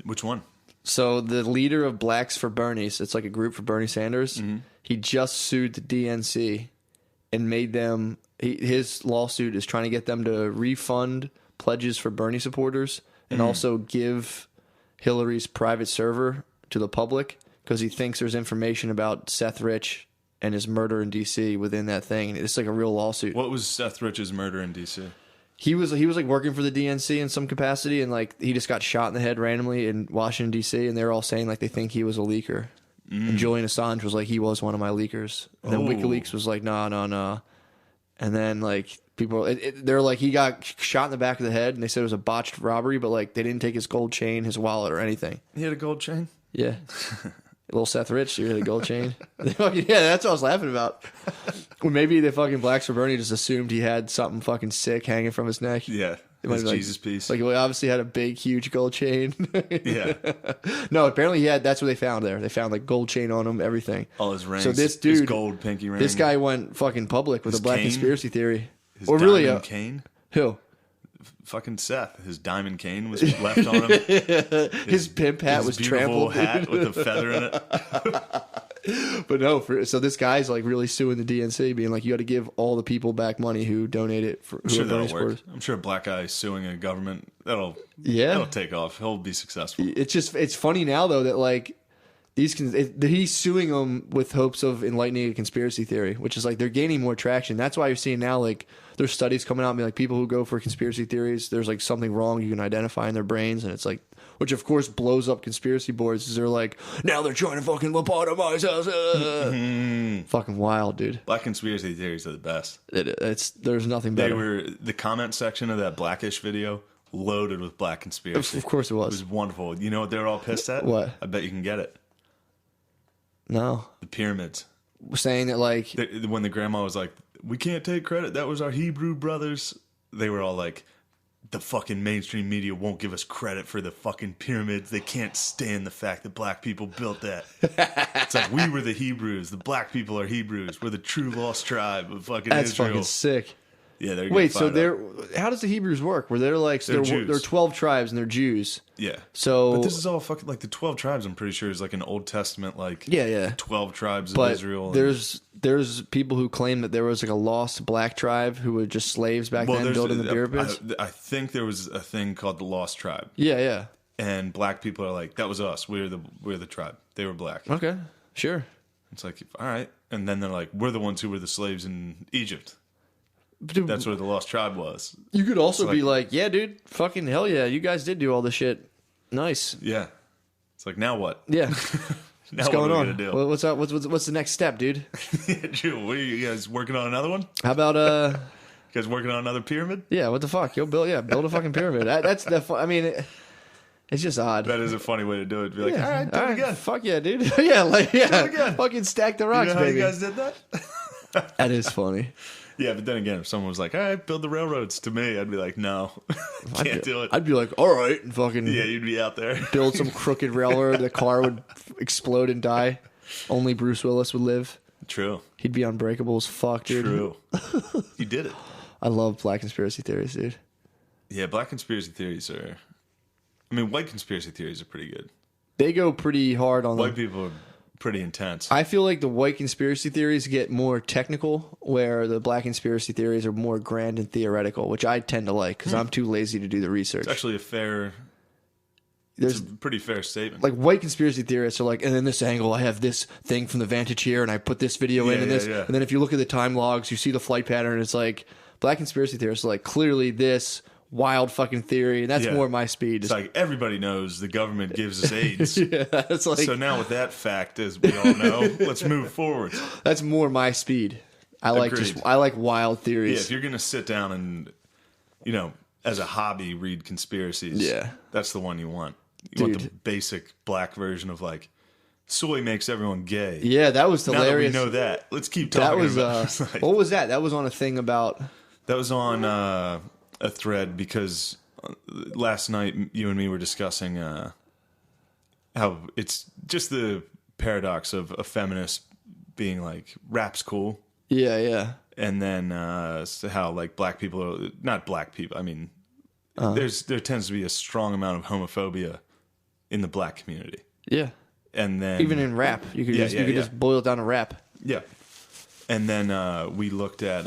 Which one? So the leader of Blacks for Bernie, so it's like a group for Bernie Sanders, he just sued the DNC and made them, his lawsuit is trying to get them to refund pledges for Bernie supporters and also give Hillary's private server to the public because he thinks there's information about Seth Rich and his murder in D.C. within that thing. It's like a real lawsuit. What was Seth Rich's murder in D.C.? He was like working for the DNC in some capacity, and like he just got shot in the head randomly in Washington D.C. And they're all saying like they think he was a leaker. And Julian Assange was like, he was one of my leakers. And then WikiLeaks was like, no. And then like they're like, he got shot in the back of the head, and they said it was a botched robbery, but like they didn't take his gold chain, his wallet, or anything. He had a gold chain? Yeah. Little Seth Rich, you had a gold chain. Yeah, that's what I was laughing about. Or maybe the fucking Blacks for Bernie just assumed he had something fucking sick hanging from his neck. Yeah. His Jesus piece. Like, he obviously had a big, huge gold chain. Yeah. No, apparently he had, that's what they found there. They found like gold chain on him, everything. All his rings. So this dude, his gold pinky ring. This guy went fucking public with a black conspiracy theory. His or really a cane? Who? Fucking Seth. His diamond cane was left on him. His pimp hat was trampled. His hat with a feather in it. But no, so this guy's like really suing the DNC, being like, you got to give all the people back money who donate it. I'm sure that'll work. I'm sure a black guy suing a government, that'll take off. He'll be successful. It's funny now though that like he's suing them with hopes of enlightening a conspiracy theory, which is like they're gaining more traction. That's why you're seeing now like there's studies coming out and be like people who go for conspiracy theories, there's like something wrong you can identify in their brains, and it's like, which of course blows up conspiracy boards because they're like, now they're trying to fucking lobotomize us. Fucking wild, dude. Black conspiracy theories are the best. There's nothing better. The comment section of that Blackish video loaded with black conspiracy. Of course it was. It was wonderful. You know what they were all pissed at? What? I bet you can get it. No. The pyramids. Saying that like when the grandma was like, we can't take credit, that was our Hebrew brothers, they were all like, the fucking mainstream media won't give us credit for the fucking pyramids. They can't stand the fact that black people built that. It's like, we were the Hebrews. The black people are Hebrews. We're the true lost tribe of fucking That's Israel. Fucking sick. Yeah, they're wait. So how does the Hebrews work? Where they're like they're 12 tribes and they're Jews. Yeah. So, but this is all fucking like the 12 tribes. I'm pretty sure is like an Old Testament like 12 tribes of Israel. There's people who claim that there was like a lost black tribe who were just slaves back then building the pyramids. I think there was a thing called the Lost Tribe. Yeah. And black people are like, that was us. We're the tribe. They were black. Okay, sure. It's like, all right. And then they're like, we're the ones who were the slaves in Egypt. Dude, that's where the Lost Tribe was. You could also be like, yeah, dude, fucking hell yeah, you guys did do all this shit. Nice. Yeah. It's like, now what? Yeah. Now what's going on? Gonna do? What's up? What's the next step, dude? Drew, what are you guys working on another one? How about You guys working on another pyramid? Yeah. What the fuck? You'll build a fucking pyramid. That's the. I mean. It's just odd. That is a funny way to do it. Be like, all right, do it again. Fuck yeah, dude. Yeah. Fucking stack the rocks, you know how baby. You guys did that? That is funny. Yeah, but then again, if someone was like, all right, build the railroads to me, I'd be like, no, can't do it. I'd be like, all right, and fucking you'd be out there. Build some crooked railroad, the car would explode and die. Only Bruce Willis would live. True. He'd be unbreakable as fuck, dude. True. You did it. I love black conspiracy theories, dude. Yeah, black conspiracy theories are... I mean, white conspiracy theories are pretty good. They go pretty hard on white people are pretty intense. I feel like the white conspiracy theories get more technical, where the black conspiracy theories are more grand and theoretical, which I tend to like because I'm too lazy to do the research. It's actually it's a pretty fair statement. Like white conspiracy theorists are like, and in this angle, I have this thing from the vantage here, and I put this video in, and this, and then if you look at the time logs, you see the flight pattern. It's like black conspiracy theorists are like, clearly this wild fucking theory, and that's more my speed. It's like everybody knows the government gives us AIDS. It's like, so now with that fact, as we all know, let's move forward. That's more my speed. I like wild theories. Yeah, if you're gonna sit down and as a hobby read conspiracies, that's the one you want. You want the basic black version of like, soy makes everyone gay. Yeah, that was hilarious. Now that we know that, let's keep talking about it. What was that? That was on a thing about... That was on a thread because last night you and me were discussing how it's just the paradox of a feminist being like, rap's cool. Yeah. And then how like black people are... Not black people, I mean... there tends to be a strong amount of homophobia in the black community. Yeah. And then even in rap, you could just boil it down to rap. Yeah. And then we looked at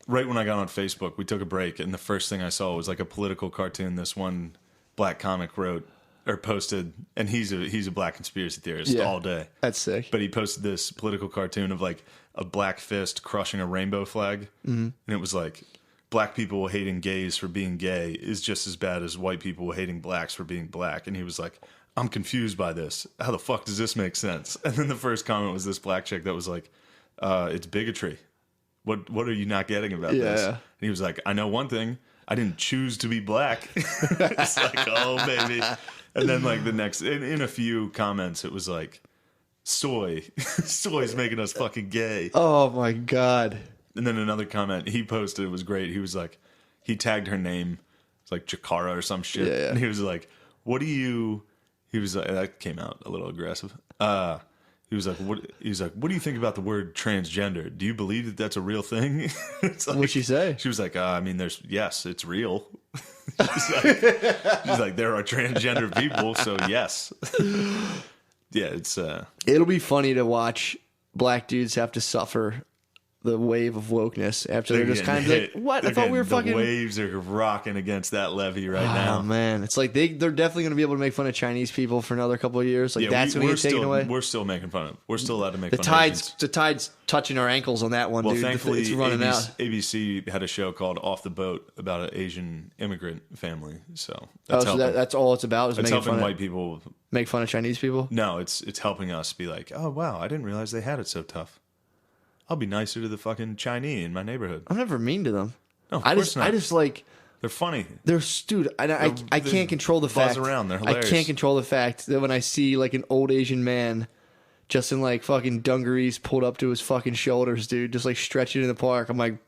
right when I got on Facebook, we took a break, and the first thing I saw was like a political cartoon this one black comic wrote or posted, and he's a black conspiracy theorist all day. That's sick. But he posted this political cartoon of like a black fist crushing a rainbow flag, and it was like, black people hating gays for being gay is just as bad as white people hating blacks for being black. And he was like, I'm confused by this. How the fuck does this make sense? And then the first comment was this black chick that was like, it's bigotry. What are you not getting about this? And he was like, I know one thing. I didn't choose to be black. It's like, oh, baby. And then like the next, in a few comments, it was like, soy. Soy's making us fucking gay. Oh, my God. And then another comment he posted was great. He was like, he tagged her name. It's like Jakara or some shit. Yeah. And he was like, he was like, that came out a little aggressive. He was like, what do you think about the word transgender? Do you believe that that's a real thing? It's like, What'd she say? She was like, I mean, yes, it's real. she's like, there are transgender people, so yes. Yeah, it's it'll be funny to watch black dudes have to suffer the wave of wokeness after they're just kind of like, what? I thought we were fucking... The waves are rocking against that levee right now. Oh, man. It's like they're definitely going to be able to make fun of Chinese people for another couple of years. Like, that's going to get taken away. We're still making fun of... We're still allowed to make fun of Asians. The tide's touching our ankles on that one, dude. Thankfully, it's running out. ABC had a show called Off the Boat about an Asian immigrant family. So that's all it's about is it's making helping white people... Make fun of Chinese people? No, it's helping us be like, oh, wow, I didn't realize they had it so tough. I'll be nicer to the fucking Chinese in my neighborhood. I'm never mean to them. No, of course not. I just like... They're funny. They're dude. I can't control the fact. Buzz around. They're hilarious. I can't control the fact that when I see like an old Asian man, just in like fucking dungarees pulled up to his fucking shoulders, dude, just like stretching in the park. I'm like,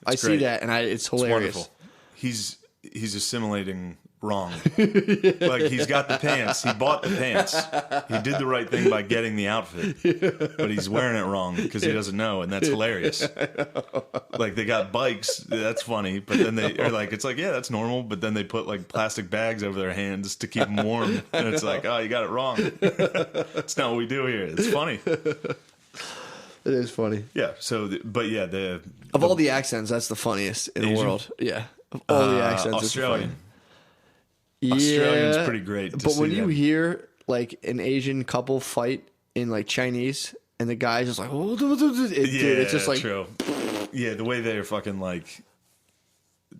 I see that, and it's hilarious. It's wonderful. He's assimilating wrong. Like, he's got the pants. He bought the pants. He did the right thing by getting the outfit, but he's wearing it wrong because he doesn't know, and that's hilarious. Like, they got bikes. That's funny, but then they are like, it's like, yeah, that's normal, but then they put like plastic bags over their hands to keep them warm, and it's like, oh, you got it wrong. It's not what we do here. It's funny. It is funny. Yeah. So, but yeah, of all the accents, that's the funniest in the world. Yeah. Of all the accents, Australian. Yeah, Australian's pretty great. But when you hear like an Asian couple fight in like Chinese, and the guy's just like, dude, it's just like, true. Yeah, the way they're fucking like,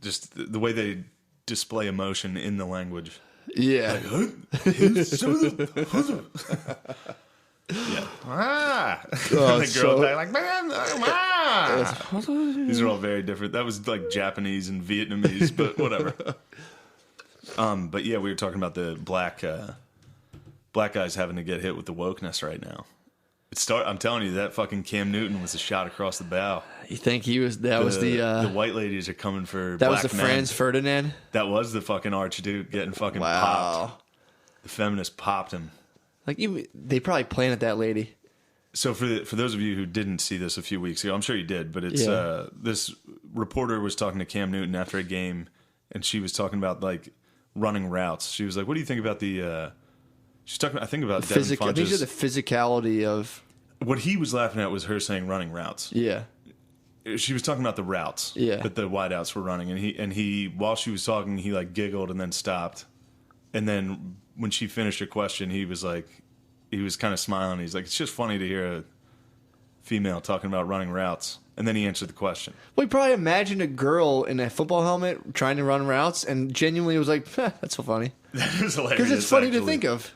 just the way they display emotion in the language. Yeah. Like, yeah. And the girl back like, man, These are all very different. That was like Japanese and Vietnamese, but whatever. But yeah, we were talking about the black guys having to get hit with the wokeness right now. I'm telling you, that fucking Cam Newton was a shot across the bow. You think he was? The white ladies are coming for. That black was the men. Franz Ferdinand. That was the fucking Archduke getting fucking popped. The feminists popped him. Like they probably planted that lady. So for those of you who didn't see this a few weeks ago, I'm sure you did, but it's this reporter was talking to Cam Newton after a game, and she was talking about like running routes. She was like, "What do you think about the?" She's talking, I think, about Devin Funchess. I think the physicality of. What he was laughing at was her saying running routes. Yeah. She was talking about the routes that the wideouts were running, and he while she was talking, he like giggled and then stopped, and then when she finished her question, he was kind of smiling. He's like, it's just funny to hear a female talking about running routes, and then he answered the question. Well, he probably imagined a girl in a football helmet trying to run routes, and genuinely was like, that's so funny. That is hilarious because it's funny to think of.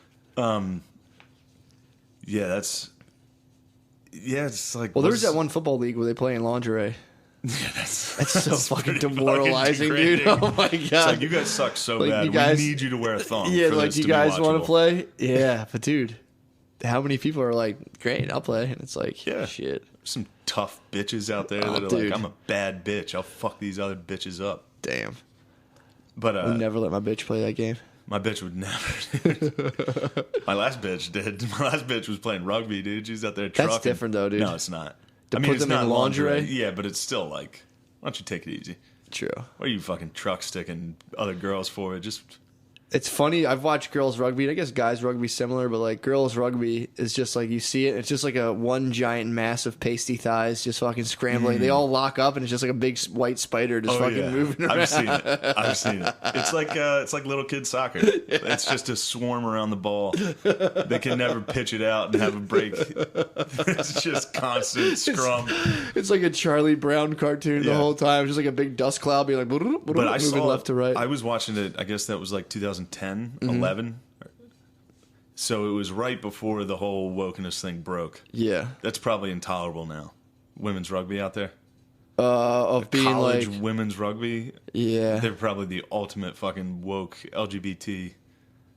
It's like... Well, there's that one football league where they play in lingerie. Yeah, that's so fucking demoralizing, dude. Oh, my God. It's like, you guys suck so bad. We need you to wear a thong. Yeah, like, you guys want to play? Yeah, but, dude, how many people are like, great, I'll play? And it's like, shit. Some tough bitches out there that are like, I'm a bad bitch. I'll fuck these other bitches up. Damn. But I would never let my bitch play that game. My bitch would never. My last bitch did. My last bitch was playing rugby, dude. She's out there trucking. That's different, though, dude. No, it's not. Put them in lingerie? Yeah, but it's still like, why don't you take it easy? True. What are you fucking truck sticking other girls for? Just It's funny. I've watched girls rugby. And I guess guys rugby similar, but like girls rugby is just like you see it. It's just like a one giant mass of pasty thighs just fucking scrambling. They all lock up, and it's just like a big white spider just fucking moving around. I've seen it. It's like little kid soccer. It's just a swarm around the ball. They can never pitch it out and have a break. It's just constant scrum. It's like a Charlie Brown cartoon the whole time. It's just like a big dust cloud being like moving left to right. I was watching it. I guess that was like 2010, 11. So it was right before the whole wokeness thing broke. Yeah. That's probably intolerable now. Women's rugby out there. Of being college like women's rugby. Yeah. They're probably the ultimate fucking woke LGBT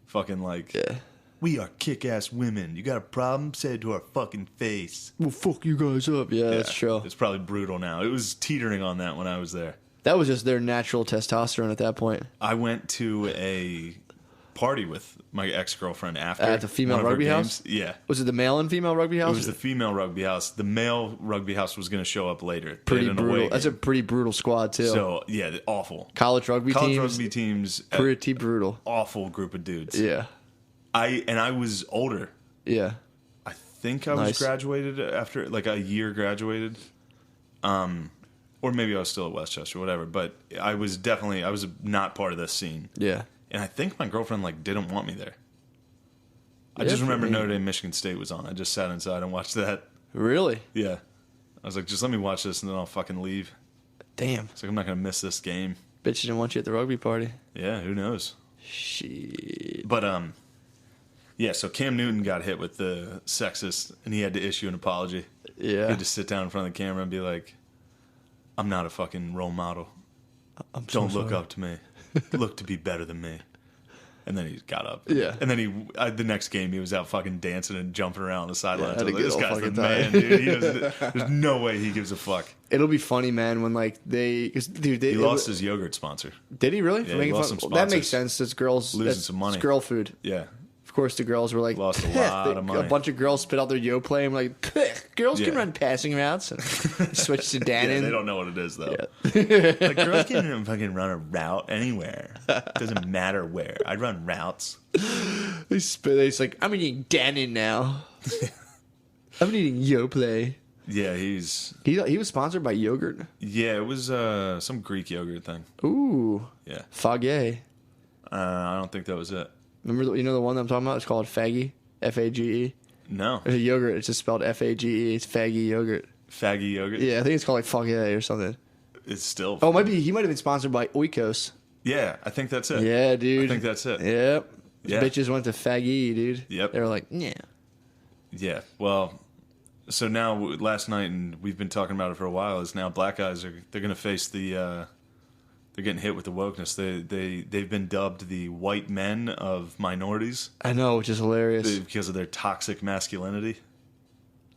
fucking like. Yeah. We are kick-ass women. You got a problem? Say it to our fucking face. We'll fuck you guys up. Yeah, that's true. It's probably brutal now. It was teetering on that when I was there. That was just their natural testosterone at that point. I went to a party with my ex-girlfriend after. At the female rugby house? Yeah. Was it the male and female rugby house? It was the female rugby house. The male rugby house was going to show up later. Pretty brutal. That's a pretty brutal squad, too. So, yeah, awful. College rugby teams. Pretty brutal. Awful group of dudes. Yeah. I was older. Yeah. I think I was graduated after, like a year graduated. Or maybe I was still at Westchester, whatever. But I was not part of this scene. Yeah. And I think my girlfriend like didn't want me there. I just remember Notre Dame, Michigan State was on. I just sat inside and watched that. Really? Yeah. I was like, just let me watch this and then I'll fucking leave. Damn. It's like, I'm not going to miss this game. Bet she didn't want you at the rugby party. Yeah, who knows? Shit. But, yeah, so Cam Newton got hit with the sexist and he had to issue an apology. Yeah. He had to sit down in front of the camera and be like, I'm not a fucking role model. Don't look up to me. Look to be better than me. And then he got up. Yeah. And then the next game, he was out fucking dancing and jumping around the sidelines. Yeah, Like, this guy's the man, dude. There's no way he gives a fuck. It'll be funny, man, when like he lost his yogurt sponsor. Did he really? Yeah, he lost some sponsors. That makes sense. It's girls losing some money. It's girl food. Yeah. Of course, the girls were like, lost a lot of money. A bunch of girls spit out their Yoplait and like, girls can run passing routes and switch to Dannon. They don't know what it is though. Yeah. Like girls can fucking run a route anywhere. Doesn't matter where. I'd run routes. They spit. It's like, I'm eating Dannon now. I'm eating Yoplait. Yeah, he was sponsored by yogurt. Yeah, it was some Greek yogurt thing. Ooh. Yeah. Fage. I don't think that was it. Remember, the one that I'm talking about? It's called Faggy. F-A-G-E. No. There's a yogurt. It's just spelled F-A-G-E. It's Faggy yogurt. Faggy yogurt? Yeah, I think it's called like Fage or something. It's still. Oh, he might have been sponsored by Oikos. Yeah, I think that's it. Yeah, dude. I think that's it. Yep. Yeah. Bitches went to Faggy, dude. Yep. They were like, yeah. Yeah. Well, so now last night, and we've been talking about it for a while, is now black guys they're going to face the. They're getting hit with the wokeness. They've been dubbed the white men of minorities. I know, which is hilarious because of their toxic masculinity.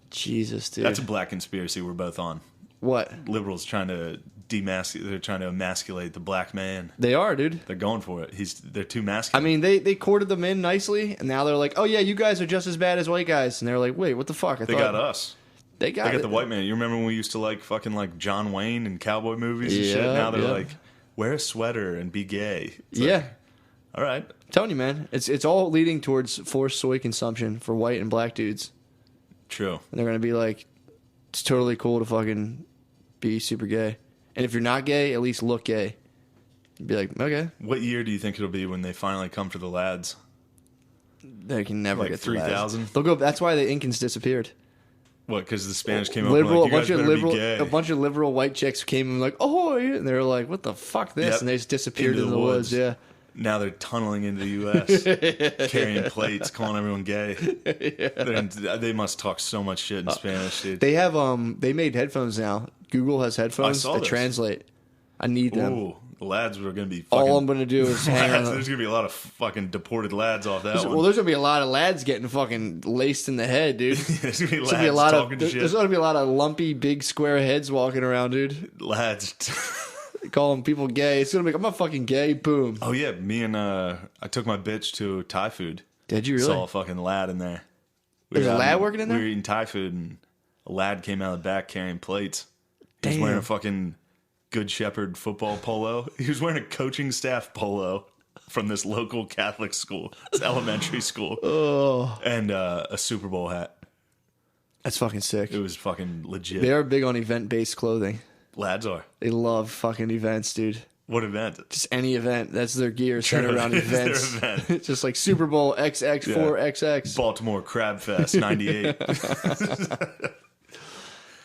Jesus, dude. That's a black conspiracy we're both on. What? Liberals trying to they're trying to emasculate the black man. They are, dude. They're going for it. They're too masculine. I mean, they courted them in nicely, and now they're like, oh yeah, you guys are just as bad as white guys, and they're like, wait, what the fuck? They got us. They got the white man. You remember when we used to like fucking like John Wayne and cowboy movies and shit? Now they're like, wear a sweater and be gay. It's like, all right. I'm telling you, man. It's all leading towards forced soy consumption for white and black dudes. True. And they're going to be like, it's totally cool to fucking be super gay. And if you're not gay, at least look gay. You'd be like, okay. What year do you think it'll be when they finally come for the lads? They can never get 3,000? They'll go. That's why the Incans disappeared. What, because the Spanish came up and like, you guys better be gay. A bunch of liberal white chicks came and like, oh, and they were like, what the fuck this? Yep. And they just disappeared into the woods. Yeah. Now they're tunneling into the U.S., carrying plates, calling everyone gay. Yeah. They must talk so much shit in Spanish, dude. They have they made headphones now. Google has headphones that translate. I need them. Ooh, the lads are going to be fucking... All I'm going to do is hang on. There's going to be a lot of fucking deported lads off that one. Well, there's going to be a lot of lads getting fucking laced in the head, dude. There's going to be lads talking shit. There's going to be a lot of lumpy, big, square heads walking around, dude. Lads. Calling people gay. It's going to be, I'm not fucking gay, boom. Oh, yeah. Me and, I took my bitch to Thai food. Did you really? Saw a fucking lad in there. There's a lad working in there? We were eating Thai food, and a lad came out of the back carrying plates. He was Damn. wearing a fucking Good Shepherd football polo. He was wearing a coaching staff polo. from this local Catholic school. It's elementary school. Oh. And a Super Bowl hat. That's fucking sick. It was fucking legit. They are big on event-based clothing. Lads are. They love fucking events, dude. What event? Just any event. That's their gear centered around events. Their event. Just like Super Bowl XX4XX. Baltimore Crab Fest 98.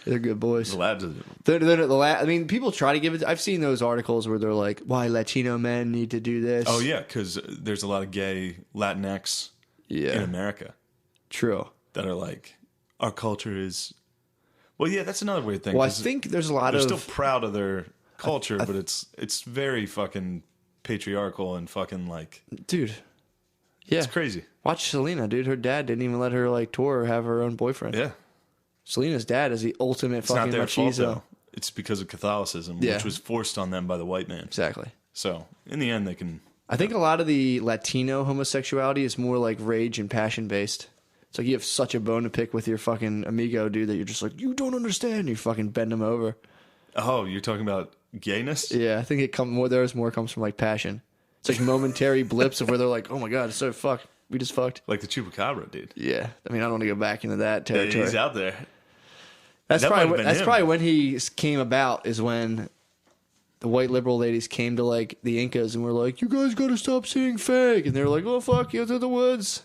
They're good boys. The lads are... I mean, people try to give it... I've seen those articles where they're like, why Latino men need to do this. Oh, yeah, because there's a lot of gay Latinx in America. True. That are like, our culture is... Well, yeah, that's another weird thing. Well, I think there's a lot they're of... They're still proud of their culture, but it's very fucking patriarchal and fucking like... Dude. Yeah. It's crazy. Watch Selena, dude. Her dad didn't even let her like tour or have her own boyfriend. Yeah. Selena's dad is the ultimate fucking machismo. It's not their fault, though. machismo. It's because of Catholicism, which was forced on them by the white man. Exactly. So, in the end, they can... I think a lot of the Latino homosexuality is more like rage and passion based. It's like you have such a bone to pick with your fucking amigo, dude, that you're just like, you don't understand. You fucking bend him over. Oh, you're talking about gayness? Yeah, I think there's more comes from like passion. It's like momentary blips of where they're like, oh my god, it's so fucked. We just fucked. Like the Chupacabra, dude. Yeah. I mean, I don't want to go back into that territory. Yeah, he's out there. That's probably when he came about, is when the white liberal ladies came to like the Incas and were like, you guys gotta stop saying fake. And they were like, oh fuck, you, through the woods.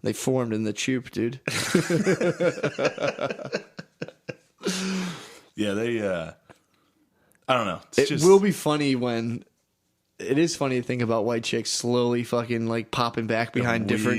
They formed in the Chup, dude. Yeah, they, I don't know. It will be funny when... It is funny to think about white chicks slowly fucking like popping back behind different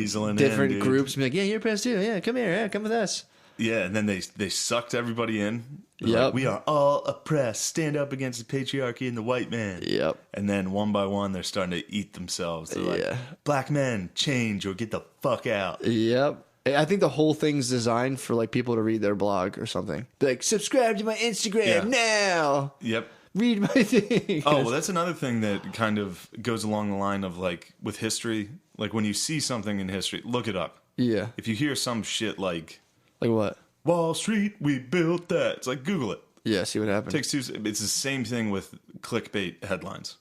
groups and be like, yeah, you're oppressed too. Yeah, come here. Yeah, come with us. Yeah, and then they sucked everybody in. Yep. Like, we are all oppressed. Stand up against the patriarchy and the white man. Yep. And then one by one, they're starting to eat themselves. They're like, black men, change or get the fuck out. Yep. I think the whole thing's designed for like people to read their blog or something. Be like, subscribe to my Instagram now. Yep. Read my thing. Oh, well, that's another thing that kind of goes along the line of like with history. Like when you see something in history, look it up. Yeah. If you hear some shit like what? Wall Street, we built that. It's like, Google it. Yeah, see what happens. It's the same thing with clickbait headlines.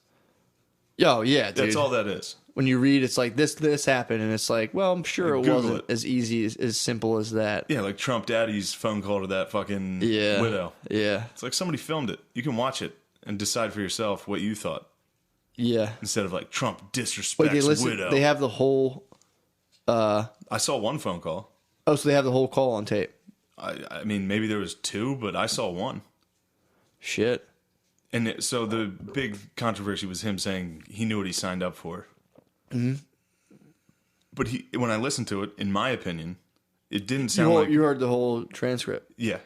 Oh, yeah, dude. That's all that is. When you read, it's like, this happened, and it's like, well, I'm sure it wasn't as easy, as simple as that. Yeah, like Trump Daddy's phone call to that fucking widow. Yeah. It's like somebody filmed it. You can watch it and decide for yourself what you thought. Yeah. Instead of like, Trump disrespects widow. They have the whole... I saw one phone call. Oh, so they have the whole call on tape. I mean, maybe there was two, but I saw one. Shit. And so the big controversy was him saying he knew what he signed up for. Mm-hmm. But when I listened to it, in my opinion, it didn't sound like... You heard the whole transcript? Yeah.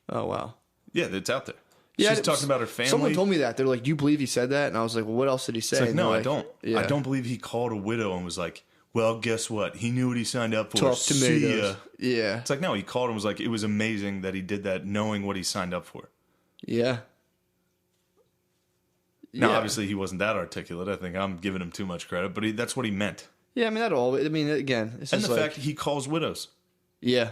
Oh, wow. Yeah, it's out there. Yeah, she's talking about her family. Someone told me that. They're like, do you believe he said that? And I was like, well, what else did he say? It's like, no, like, I don't. Yeah. I don't believe he called a widow and was like, well, guess what? He knew what he signed up for. Tough tomatoes. Yeah. It's like, no, he called and was like, it was amazing that he did that knowing what he signed up for. Yeah. Now, obviously, he wasn't that articulate. I think I'm giving him too much credit, but that's what he meant. Yeah, I mean, again, it's and just the like, fact he calls widows. Yeah.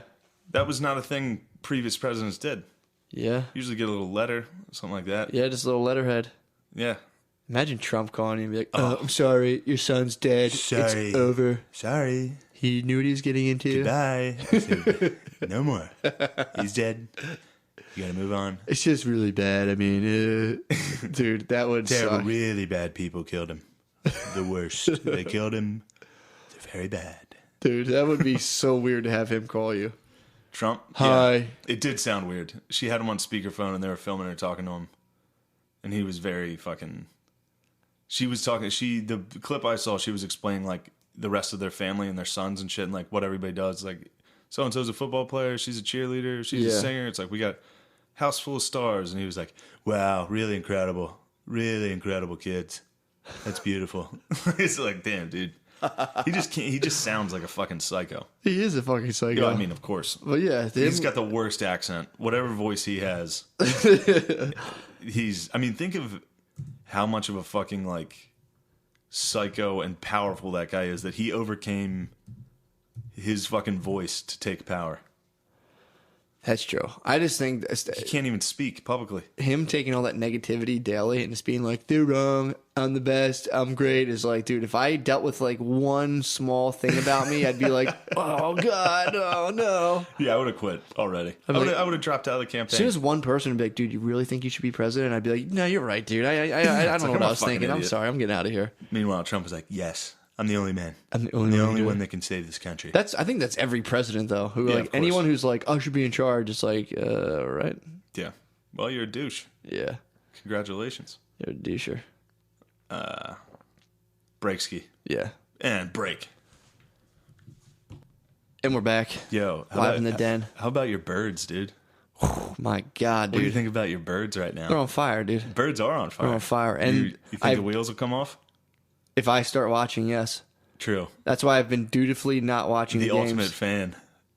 That was not a thing previous presidents did. Yeah. Usually get a little letter, something like that. Yeah, just a little letterhead. Yeah. Imagine Trump calling you and be like, oh, I'm sorry, your son's dead. Sorry. It's over. Sorry. He knew what he was getting into. Goodbye. I said, no more. He's dead. You gotta move on. It's just really bad. I mean, dude, that would suck. Really bad people killed him. The worst. They killed him. They're very bad. Dude, that would be so weird to have him call you. Trump? Hi. Yeah, it did sound weird. She had him on speakerphone and they were filming her talking to him. And he was very fucking... She was talking... The clip I saw, she was explaining like the rest of their family and their sons and shit and like what everybody does. Like, so-and-so's a football player. She's a cheerleader. She's a singer. It's like, we got... house full of stars. And he was like, wow, really incredible kids. That's beautiful. It's like, damn, dude. He just sounds like a fucking psycho. He is a fucking psycho. You know, I mean, of course. But yeah, he's got the worst accent. Whatever voice he has. Think of how much of a fucking like psycho and powerful that guy is, that he overcame his fucking voice to take power. That's true. I just think He can't even speak publicly. him taking all that negativity daily and just being like, they're wrong, I'm the best, I'm great, is like, dude, if I dealt with like one small thing about me, I'd be like, oh God, oh no. Yeah, I would have quit already. I would have dropped out of the campaign. As soon as one person would be like, dude, you really think you should be president? I'd be like, no, you're right, dude. I don't know what I was thinking. Idiot. I'm sorry, I'm getting out of here. Meanwhile, Trump was like, yes, I'm the only man. I'm the only one that can save this country. I think that's every president, though. Who like anyone who's like, I should be in charge. It's like, right? Yeah. Well, you're a douche. Yeah. Congratulations. You're a doucher. Break ski. Yeah. And break. And we're back. Yo, live in the den. How about your birds, dude? Oh, my God, dude. What do you think about your birds right now? They're on fire, dude. Birds are on fire. They're on fire. And you think the wheels will come off? If I start watching, yes. True. That's why I've been dutifully not watching the games. Ultimate fan.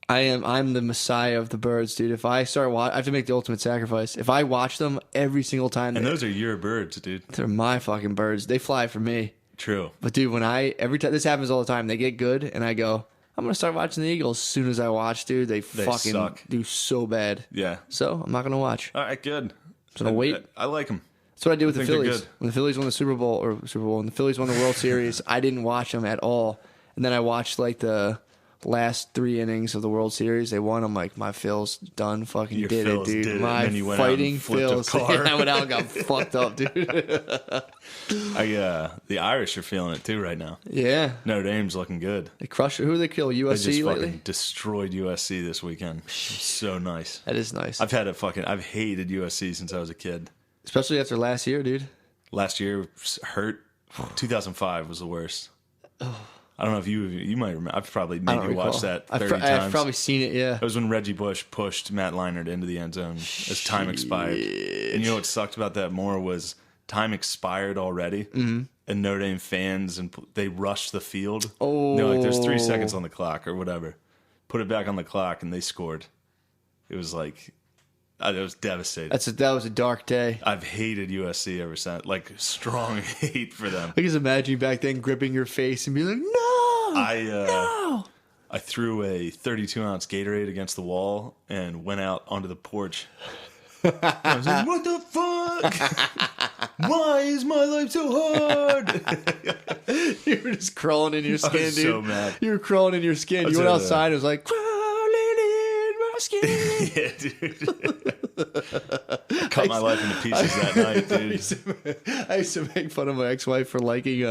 I'm the messiah of the birds, dude. If I start I have to make the ultimate sacrifice. If I watch them every single time. And those are your birds, dude. They're my fucking birds. They fly for me. True. But dude, every time this happens all the time, they get good and I go, I'm going to start watching the Eagles. As soon as I watch, dude, they fucking suck. do so bad. Yeah. So I'm not going to watch. All right, good. I'm going to wait. I like them. That's what I did with the Phillies. Good. When the Phillies won the Super Bowl, when the Phillies won the World Series, I didn't watch them at all. And then I watched like the last 3 innings of the World Series. They won. I'm like, my Phil's done. Fucking Your did Phil's it, dude. did it. My And then you went fighting out and flipped Phil's. a car. I went out and got fucked up, dude. The Irish are feeling it too right now. Yeah. Notre Dame's looking good. They crushed it. Who did they kill? USC They just lately? fucking destroyed USC this weekend. So nice. That is nice. I've hated USC since I was a kid. Especially after last year, dude. Last year hurt. 2005 was the worst. I don't know if you might remember. I've probably made you watch that 30 times. I've probably seen it, yeah. It was when Reggie Bush pushed Matt Leinart into the end zone as time expired. And you know what sucked about that more was time expired already, and Notre Dame fans, they rushed the field. Oh. They're like, there's 3 seconds on the clock or whatever. Put it back on the clock, and they scored. It was like... it was devastating. That was a dark day. I've hated USC ever since. Like, strong hate for them. I can just imagine you back then gripping your face and being like, no! No! I threw a 32-ounce Gatorade against the wall and went out onto the porch. I was like, what the fuck? Why is my life so hard? You were just crawling in your skin, I was dude. so mad. You were crawling in your skin. You went outside, it was like, crawling in my skin. Yeah, dude. Cut my life into pieces that night, dude. I used to make fun of my ex-wife for liking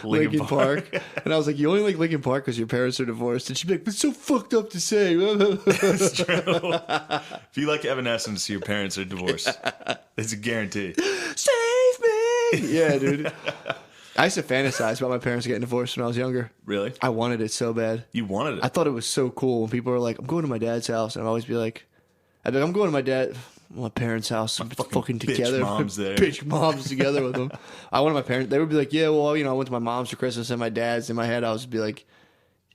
Linkin Park. And I was like, you only like Linkin Park because your parents are divorced. And she'd be like, it's so fucked up to say. That's true. If you like Evanescence, your parents are divorced. It's a guarantee. Save me! Yeah, dude. I used to fantasize about my parents getting divorced when I was younger. Really? I wanted it so bad. You wanted it? I thought it was so cool when people were like, I'm going to my dad's house. And I'd always be like, I'm going to my parents' house, fucking together. Bitch mom's there. Bitch mom's together with them. I wanted my parents. They would be like, yeah, well, I went to my mom's for Christmas and my dad's. In my head, I was be like,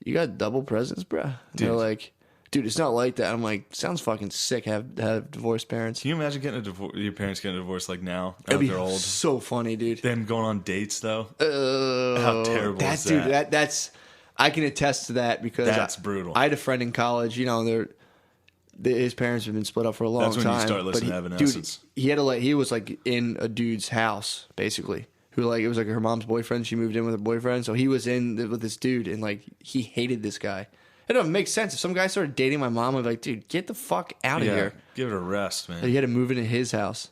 you got double presents, bro? And they're like, dude, it's not like that. I'm like, sounds fucking sick. Have divorced parents. Can you imagine getting your parents getting a divorce like now? It'd be they're old. So funny, dude. Them going on dates though. How terrible is that? Dude, that's I can attest to that because that's brutal. I had a friend in college. His parents have been split up for a long time. That's when you start listening to Evanescence. Dude, he was like in a dude's house basically. Who it was like her mom's boyfriend. She moved in with her boyfriend, so he was in with this dude, and like he hated this guy. It don't make sense. If some guy started dating my mom, I'd be like, dude, get the fuck out of here. Give it a rest, man. You had to move into his house.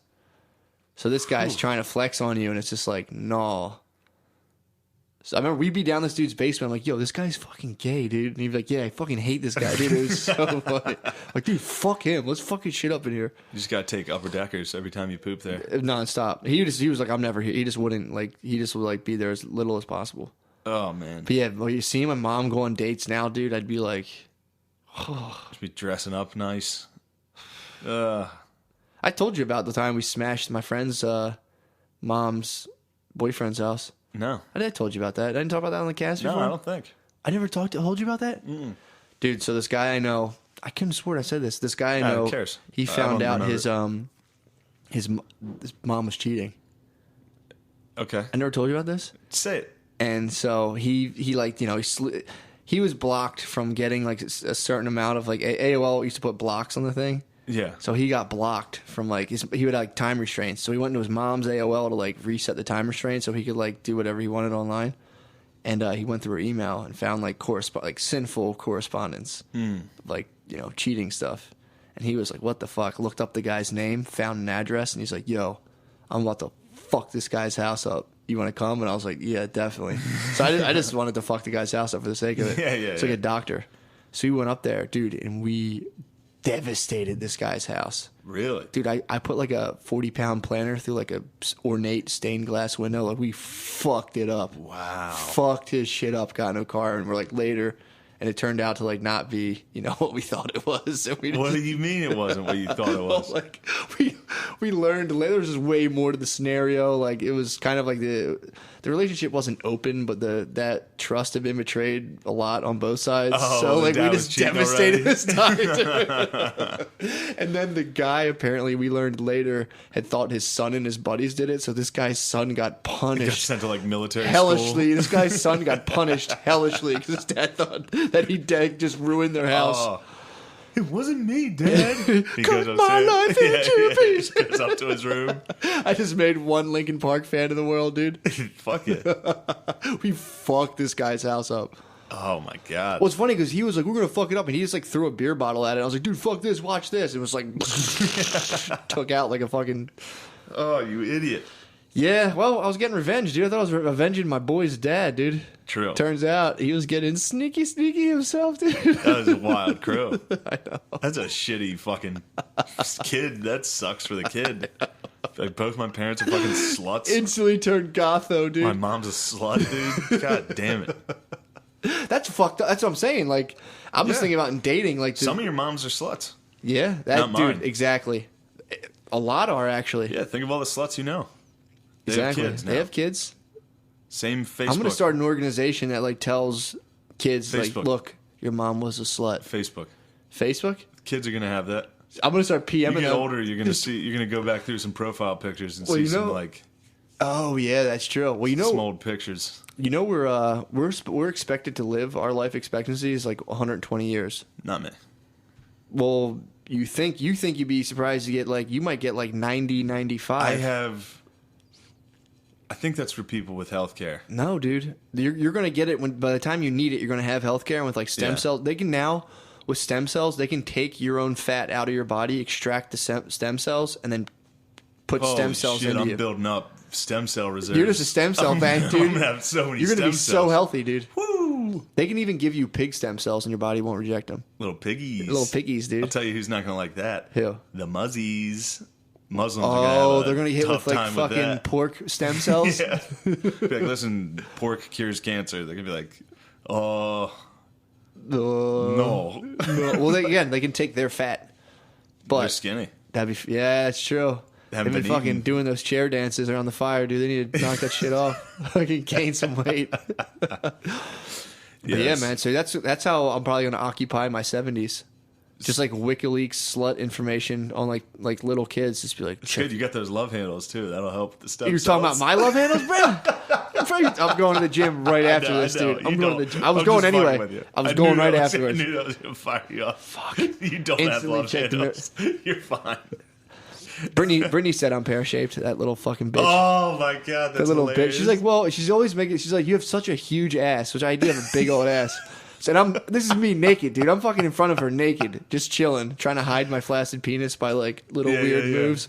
So this guy's trying to flex on you, and it's just like, no. So I remember we'd be down this dude's basement. I'm like, yo, this guy's fucking gay, dude. And he'd be like, yeah, I fucking hate this guy, dude. It was so funny. Like, dude, fuck him. Let's fucking shit up in here. You just got to take upper deckers every time you poop there. Nonstop. He was like, I'm never here. He just wouldn't, he just would, be there as little as possible. Oh, man. But yeah, you see my mom go on dates now, dude, I'd be like, Just be dressing up nice. I told you about the time we smashed my friend's mom's boyfriend's house. No. I told you about that. I didn't talk about that on the cast before? No, I don't think. I never told you about that? Dude, so this guy I know, I couldn't swear I said this. This guy I know, who cares? He found out his mom was cheating. Okay. I never told you about this? Say it. And so he he was blocked from getting like a certain amount of like AOL used to put blocks on the thing. Yeah. So he got blocked from like he would have like time restraints. So he went into his mom's AOL to like reset the time restraint so he could like do whatever he wanted online. And he went through her email and found like sinful correspondence, like cheating stuff. And he was like, "What the fuck?" Looked up the guy's name, found an address, and he's like, "Yo, I'm about to fuck this guy's house up. You want to come?" And I was like, "Yeah, definitely." So I just wanted to fuck the guy's house up for the sake of it. Yeah. It's like a doctor. So we went up there, dude, and we devastated this guy's house. Really? Dude, I put like a 40-pound planter through like a ornate stained glass window. Like we fucked it up. Wow. Fucked his shit up, got in a car, and we're like later, and it turned out to like not be, what we thought it was. And What do you mean it wasn't what you thought it was? Like we learned later there was just way more to the scenario. Like it was kind of like the relationship wasn't open, but that trust had been betrayed a lot on both sides. Oh, so like we just devastated already. this guy. And then the guy apparently we learned later had thought his son and his buddies did it. So this guy's son got punished. He got sent to like military hellishly. school. This guy's son got punished hellishly because his dad thought that he just ruined their house. Oh, it wasn't me, Dad. He Cut my life into pieces. Goes up to his room. I just made one Linkin Park fan in the world, dude. Fuck it. We fucked this guy's house up. Oh my god. Well, it's funny because he was like, "We're gonna fuck it up," and he just like threw a beer bottle at it. I was like, "Dude, fuck this, watch this." It was like took out like a fucking. Oh, you idiot. Yeah, well, I was getting revenge, dude. I thought I was avenging my boy's dad, dude. True. Turns out he was getting sneaky himself, dude. That was a wild crew. I know. That's a shitty fucking kid. That sucks for the kid. Like both my parents are fucking sluts. Instantly turned goth, though, dude. My mom's a slut, dude. God damn it. That's fucked up. That's what I'm saying. Like, I'm just thinking about in dating. Like, some of your moms are sluts. Yeah, that Not mine. dude. Exactly. A lot are actually. Yeah, think of all the sluts you know. They Exactly. have kids now. They have kids. Same Facebook. I'm gonna start an organization that like tells kids Facebook. like, look, your mom was a slut. Facebook. Facebook. Kids are gonna have that. I'm gonna start PMing You get them. older, you're gonna go back through some profile pictures and Well, see some like Oh yeah, that's true. Well, some old pictures. We're expected to live. Our life expectancy is like 120 years. Not me. Well, you think you'd be surprised to get like you might get like 90, 95. I think that's for people with health care. No, dude. You're going to get it by the time you need it, you're going to have healthcare. And with like stem cells, they can now, with stem cells, they can take your own fat out of your body, extract the stem cells, and then put stem cells into I'm you. building up stem cell reserves. You're just a stem cell bank, dude. I'm going to have so many You're stem going to be cells. so healthy, dude. Woo! They can even give you pig stem cells and your body won't reject them. Little piggies. Little piggies, dude. I'll tell you who's not going to like that. Who? The muzzies. Muslims Oh, are they're going to hit with like fucking pork stem cells? Yeah. Be like, listen, pork cures cancer. They're going to be like, oh, no. Well, they can take their fat. But They're skinny. Yeah, it's true. They've Haven't been been fucking eating. doing those chair dances around the fire, dude. They need to knock that shit off. Fucking gain some weight. But yeah, man. So that's how I'm probably gonna occupy my 70s. Just like WikiLeaks slut information on like little kids. Just be like, It's good. You got those love handles too. That'll help the stuff. You're talking about my love handles, bro? I'm going to the gym right after this, dude. I'm going to the gym. I was going anyway. I was going right afterwards. I knew that was going to fire you up. Fuck. You don't have Instantly love checked the handles. You're fine. Brittany said I'm pear-shaped, that little fucking bitch. Oh my god, that's That little hilarious. bitch. She's like, well, she's always making. She's like, you have such a huge ass, which I do have a big old ass. So this is me naked, dude. I'm fucking in front of her naked, just chilling, trying to hide my flaccid penis by like little weird moves.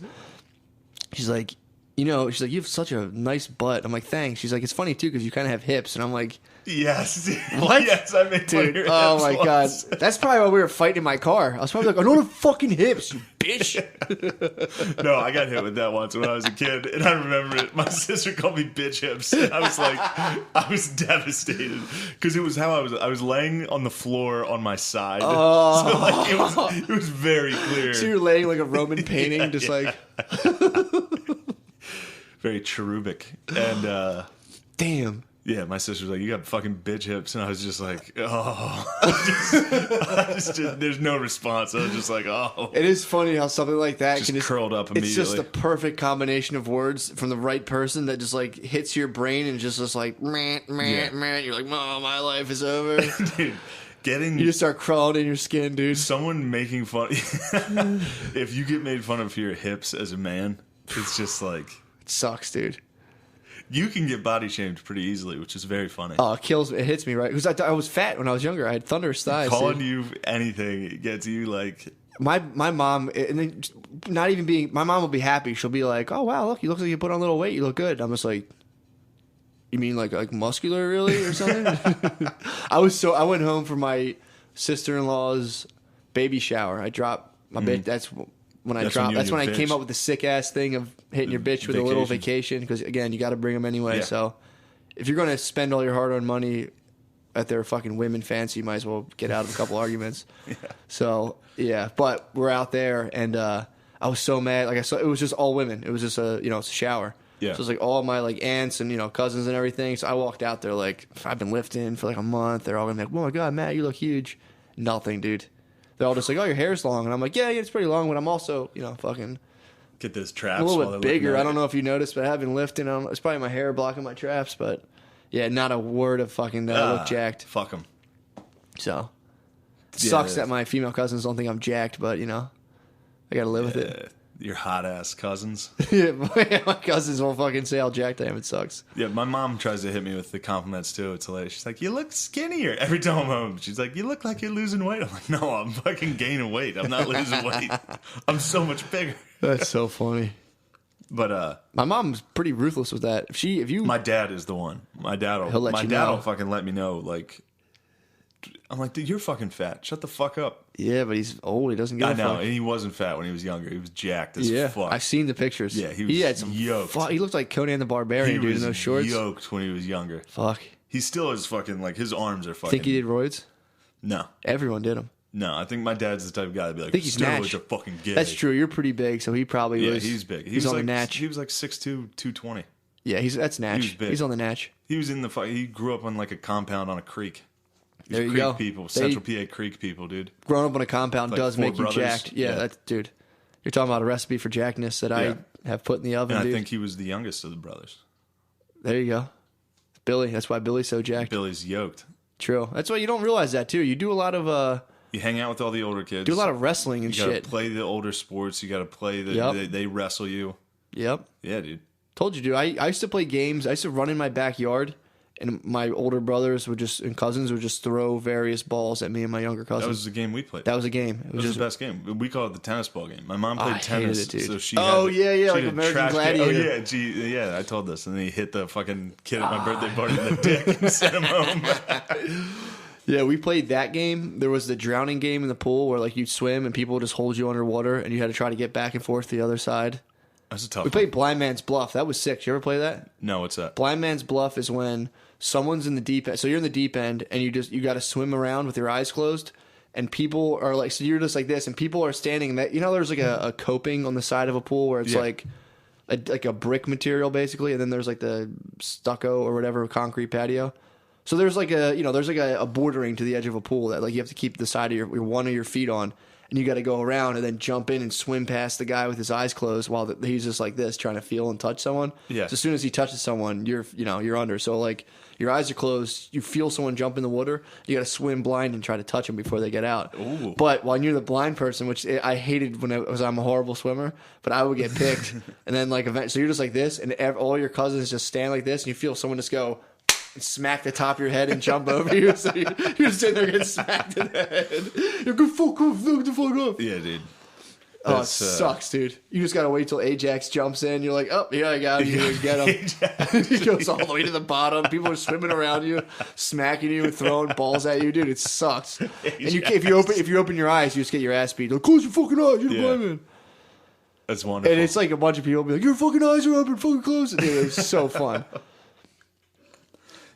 She's like, she's like, you have such a nice butt. I'm like, thanks. She's like, it's funny too because you kind of have hips, and I'm like, yes, what? Yes, I made fun of dude. your Oh hips my once. god, that's probably why we were fighting in my car. I was probably like, I don't have fucking hips, you bitch. No, I got hit with that once when I was a kid, and I remember it. My sister called me bitch hips. And I was like, I was devastated because it was how I was laying on the floor on my side. Oh. So like it was very clear. So you're laying like a Roman painting, just like. Very cherubic. And Damn. Yeah, my sister was like, "You got fucking bitch hips," and I was just like, "Oh." There's no response. I was just like, "Oh." It is funny how something like that just curled up immediately. It's just the perfect combination of words from the right person that just like hits your brain and just like, man. You're like, "Oh, my life is over." Dude, you just start crawling in your skin, dude. Someone making fun. If you get made fun of for your hips as a man, it's just like it sucks, dude. You can get body shamed pretty easily, which is very funny. Oh, it kills me. It hits me, right? Because I was fat when I was younger. I had thunderous thighs. Calling you anything, it gets you like... My mom, and then not even being... My mom will be happy. She'll be like, "Oh, wow, look, you look like you put on a little weight. You look good." I'm just like, "You mean like muscular, really, or something?" I went home for my sister-in-law's baby shower. I dropped my bitch. That's when I came up with the sick-ass thing of hitting your bitch with a little vacation. Because, again, you got to bring them anyway. Yeah. So if you're going to spend all your hard-earned money at their fucking women fancy, you might as well get out of a couple arguments. Yeah. So, yeah. But we're out there, and I was so mad. Like, it was just all women. It was just it's a shower. Yeah. So it was like all my like aunts and cousins and everything. So I walked out there like, I've been lifting for like a month. They're all gonna be like, "Oh my god, Matt, you look huge." Nothing, dude. They're all just like, "Oh, your hair's long," and I'm like, "Yeah, it's pretty long," but I'm also fucking get those traps. A little bit bigger. I don't know if you noticed, but I have been lifting. It's probably my hair blocking my traps, but yeah, not a word of fucking look jacked. Fuck them. So it sucks that my female cousins don't think I'm jacked, but I gotta live with it. Your hot ass cousins. Yeah, my cousins won't fucking say how jacked I am. It sucks. Yeah, my mom tries to hit me with the compliments too. It's hilarious. She's like, "You look skinnier." Every time I'm home, she's like, "You look like you're losing weight." I'm like, "No, I'm fucking gaining weight. I'm not losing weight. I'm so much bigger." That's so funny. But my mom's pretty ruthless with that. If you, my dad is the one. My dad will fucking let me know. Like, I'm like, "Dude, you're fucking fat. Shut the fuck up." Yeah, but he's old. He doesn't get. I know, and he wasn't fat when he was younger. He was jacked as fuck. I've seen the pictures. Yeah, he had some yoked. He looked like Conan the Barbarian, dude, in those shorts. He was yoked when he was younger. Fuck. He still is fucking like his arms are fucking. Think he did roids? No, everyone did them. No, I think my dad's the type of guy to be like, I think he's steroids are fucking gay. That's true. You're pretty big, so he probably was. Yeah, he's big. He's on the natch. He was like 6'2", 220. Yeah, that's natch. He was big. He's on the natch. He was in the. He grew up on like a compound on a creek. There you creek go. People, Central PA Creek people, dude. Growing up on a compound like does make brothers. You jacked. Yeah, that's dude. You're talking about a recipe for jackness that I have put in the oven, and dude. I think he was the youngest of the brothers. There you go. Billy. That's why Billy's so jacked. Billy's yoked. True. That's why you don't realize that, too. You do a lot of... you hang out with all the older kids. Do a lot of wrestling and shit. You gotta play the older sports. You gotta play the... They wrestle you. Yep. Yeah, dude. Told you, dude. I used to play games. I used to run in my backyard, and my older brothers and cousins would just throw various balls at me and my younger cousins. That was the game we played. That was a game. It was just the best game. We call it the tennis ball game. My mom played tennis, hated it, dude. so she. Like American Gladiator. Oh yeah, I told this, and then he hit the fucking kid at my birthday party in the dick and sent him home. Yeah, we played that game. There was the drowning game in the pool where like you'd swim and people would just hold you underwater, and you had to try to get back and forth to the other side. That's a tough. We played Blind Man's Bluff. That was sick. You ever play that? No, what's that? Blind Man's Bluff is when someone's in the deep end. So you're in the deep end, and you got to swim around with your eyes closed, and people are like, so you're just like this, and people are standing. There's like a coping on the side of a pool where it's like a brick material basically, and then there's like the stucco or whatever concrete patio. So there's like a bordering to the edge of a pool that like you have to keep the side of your one of your feet on. And you got to go around and then jump in and swim past the guy with his eyes closed while he's just like this trying to feel and touch someone. Yeah. So as soon as he touches someone, you're under. So like your eyes are closed, you feel someone jump in the water, you got to swim blind and try to touch them before they get out. Ooh. But while you're the blind person, which I hated I'm a horrible swimmer, but I would get picked. And then like so you're just like this, and all your cousins just stand like this, and you feel someone just go and smack the top of your head and jump over you. So you're sitting there getting smacked in the head. You're going, fuck off. Yeah, dude. Oh, it sucks, dude. You just got to wait till Ajax jumps in. You're like, oh, here I got him. You get him. He goes all the way to the bottom. People are swimming around you, smacking you and throwing balls at you. Dude, it sucks. And if you open your eyes, you just get your ass beat. Like, close your fucking eyes. You're the blind man. That's wonderful. And it's like a bunch of people be like, your fucking eyes are open. Fucking close it. Dude, it was so fun.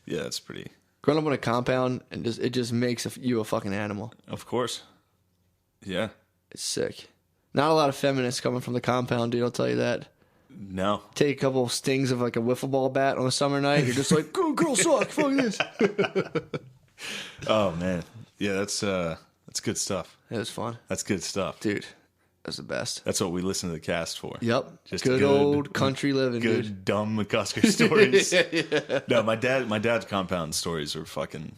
Yeah, that's pretty. Growing up on a compound, and it just makes you a fucking animal. Of course. Yeah. It's sick. Not a lot of feminists coming from the compound, dude, I'll tell you that. No. Take a couple stings of like a wiffle ball bat on a summer night. You're just like, go girl suck, fuck this. Oh man, yeah, that's good stuff. It was fun. That's good stuff, dude. That's the best. That's what we listen to the cast for. Yep. Just good old country living, good dude. Dumb McCusker stories. Yeah. No, my dad's compound stories are fucking.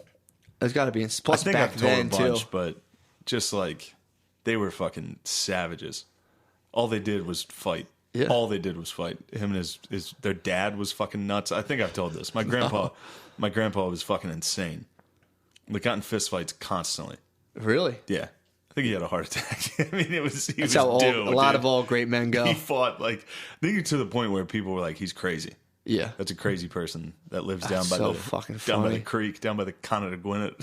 There's got to be. Plus, I think back I've told then a bunch, too. but just like they were fucking savages. All they did was fight. Yeah. All they did was fight. Him and his their dad was fucking nuts. I think I've told this. My grandpa was fucking insane. They got in fistfights constantly. Really? Yeah. I think he had a heart attack. I mean, That's how a lot of all great men go. He fought like, I think to the point where people were like, he's crazy. Yeah. That's a crazy person that lives down by the creek, down by the Conor de Gwinnett.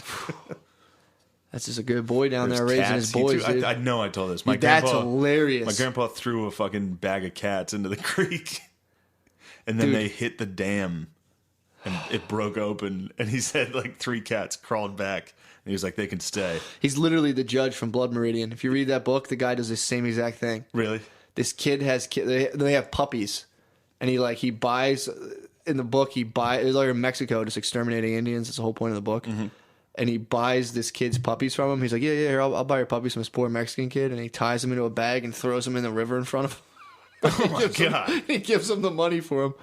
That's just a good boy down There's there raising his boys, dude. I know I told this. That's hilarious. My grandpa threw a fucking bag of cats into the creek, and then they hit the dam, and it broke open, and he said like 3 cats crawled back. And he was like, they can stay. He's literally the judge from Blood Meridian. If you read that book, the guy does the same exact thing. Really? This kid has they have puppies, and he buys in the book. It was like in Mexico, just exterminating Indians. That's the whole point of the book. Mm-hmm. And he buys this kid's puppies from him. He's like, yeah, here, I'll buy your puppies from this poor Mexican kid. And he ties them into a bag and throws them in the river in front of him. Oh my God. He gives them the money for him.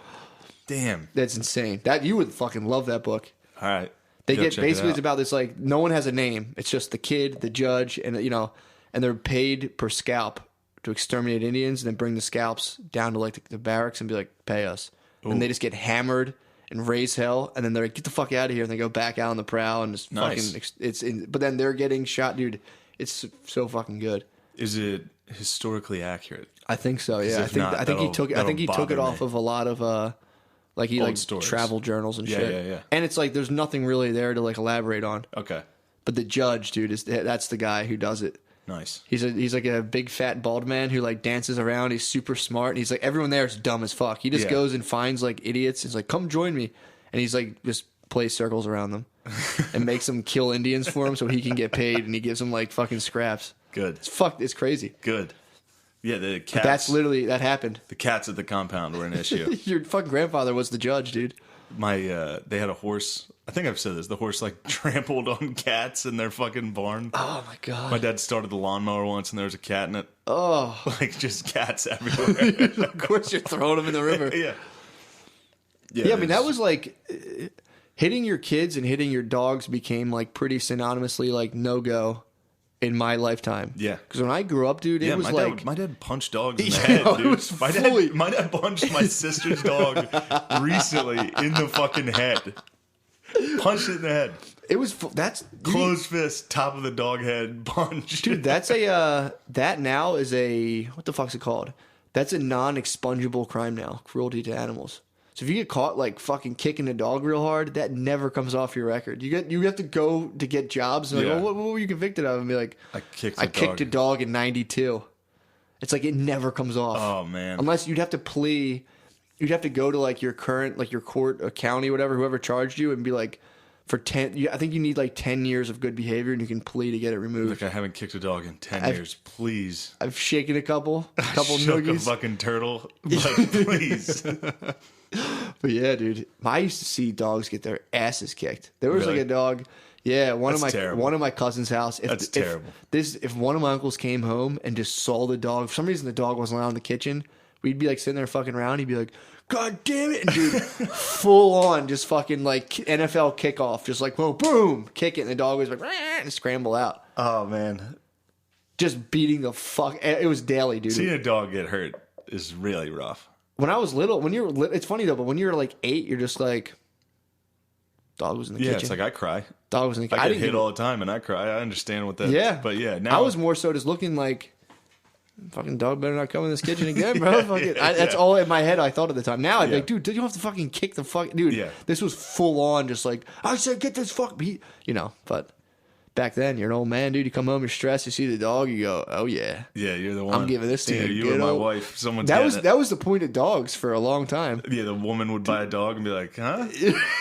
Damn. That's insane. You would fucking love that book. All right. It's about this, like, no one has a name. It's just the kid, the judge, and, and they're paid per scalp to exterminate Indians and then bring the scalps down to, like, the barracks and be like, pay us. Ooh. And they just get hammered and raise hell, and then they're like, get the fuck out of here, and they go back out on the prowl, and just fucking, but then they're getting shot, dude. It's so fucking good. Is it historically accurate? I think so, yeah. I think he took it off of a lot of, travel journals and shit. Yeah. And it's like, there's nothing really there to, like, elaborate on. Okay. But the judge, dude, that's the guy who does it. Nice. He's like a big fat bald man who like dances around. He's super smart. And he's like, everyone there is dumb as fuck. He just goes and finds like idiots. He's like, come join me. And he's like, just plays circles around them and makes them kill Indians for him so he can get paid. And he gives them like fucking scraps. Good. It's crazy. Good. Yeah, the cats. That happened. The cats at the compound were an issue. Your fucking grandfather was the judge, dude. They had a horse. I think I've said this. The horse like trampled on cats in their fucking barn. Oh my God. My dad started the lawnmower once and there was a cat in it. Oh. Like just cats everywhere. Of course you're throwing them in the river. Yeah. Yeah, I mean, that was like hitting your kids and hitting your dogs became like pretty synonymously like no-go in my lifetime. Yeah. Because when I grew up, dude, it was my dad punched dogs in the head, dude. It was my dad punched my sister's dog recently in the fucking head. Punched it in the head. It was closed fist, top of the dog head punch. Dude, that's that now is what the fuck's it called? That's a non-expungable crime now, cruelty to animals. So if you get caught like fucking kicking a dog real hard, that never comes off your record. You have to go to get jobs and like, what were you convicted of? And be like, I kicked a dog in 92. It's like it never comes off. Oh man. Unless you'd have to plea, you'd have to go to like your current like your court or county, whatever, whoever charged you, and be like, for 10, I think you need like 10 years of good behavior, and you can plea to get it removed. Like I haven't kicked a dog in 10 years, please. I've shaken a couple shook noogies. A fucking turtle, but please. But yeah, dude, I used to see dogs get their asses kicked. There was like a dog. Yeah, one of my cousin's house. That's terrible. If one of my uncles came home and just saw the dog, for some reason the dog wasn't allowed in the kitchen, we'd be like sitting there fucking around. He'd be like, God damn it. And dude, full on just fucking like NFL kickoff. Just like, whoa, boom, kick it. And the dog was like, and scramble out. Oh, man. Just beating the fuck. It was daily, dude. Seeing a dog get hurt is really rough. When I was little, it's funny though, but when you're like 8, you're just like, dog was in the kitchen. Yeah, it's like I cry. Dog was in the kitchen. I get hit all the time and I cry. I understand what that is. But yeah, now. I was more so just looking like, fucking dog better not come in this kitchen again, bro. That's all in my head I thought at the time. Now I'd be like, dude, did you have to fucking kick the fuck? Dude, this was full on just like, I said, get this fuck beat. But back then, you're an old man, dude. You come home, you're stressed, you see the dog, you go, oh yeah. Yeah, you're the one. I'm giving this thing you and my wife. Someone's that was the point of dogs for a long time. Yeah, the woman would buy a dog and be like, huh?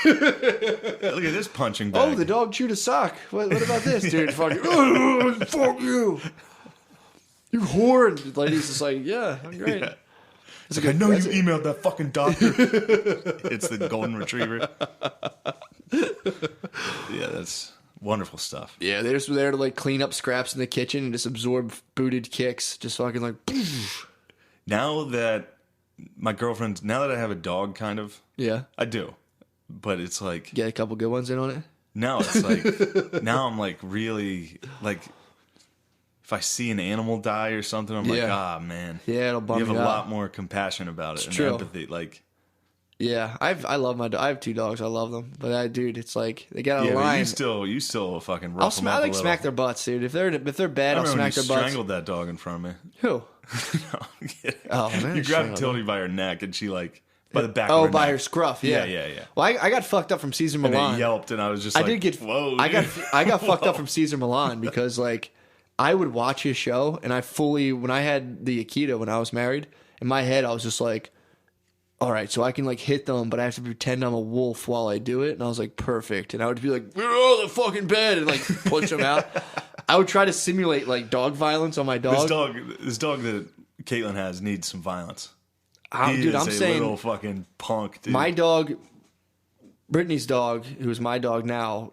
Look at this punching bag. Oh, the dog chewed a sock. What about this, dude? Fucking, oh, fuck you. You whore. And the lady's just like, yeah, I'm great. It's like, I know you emailed that fucking doctor. It's the golden retriever. Yeah, that's wonderful stuff. Yeah, they're just there to like clean up scraps in the kitchen and just absorb booted kicks. Just fucking like. Now that I have a dog, kind of. Yeah. I do. But it's like. Get a couple good ones in on it? No, it's like. Now I'm like really. Like. If I see an animal die or something, I'm like, man. Yeah, it'll bum you me have a out. lot more compassion about it and true. empathy. Like. Yeah, I love my dog. I have 2 dogs. I love them, but dude, it's like they got a line. But you still fucking rough them up I a like little. smack their butts, dude. If they're bad, I'll smack their butts. Strangled that dog in front of me. Who? No, I'm kidding. Oh man, you grabbed Tildy by her neck, and she like by the back. Oh, of her by neck. her scruff. Yeah. Yeah. Well, I got fucked up from Caesar And Milan. it yelped, and I was just. I like, did get. Whoa! I got fucked up from Caesar Milan because like I would watch his show, and when I had the Akita when I was married, in my head I was just like, all right, so I can like hit them, but I have to pretend I'm a wolf while I do it. And I was like, perfect. And I would be like, we're all in the fucking bed and like punch them out. I would try to simulate like dog violence on my dog. This dog that Caitlin has needs some violence. Dude, I'm saying little fucking punk, dude. My dog, Brittany's dog, who's my dog now,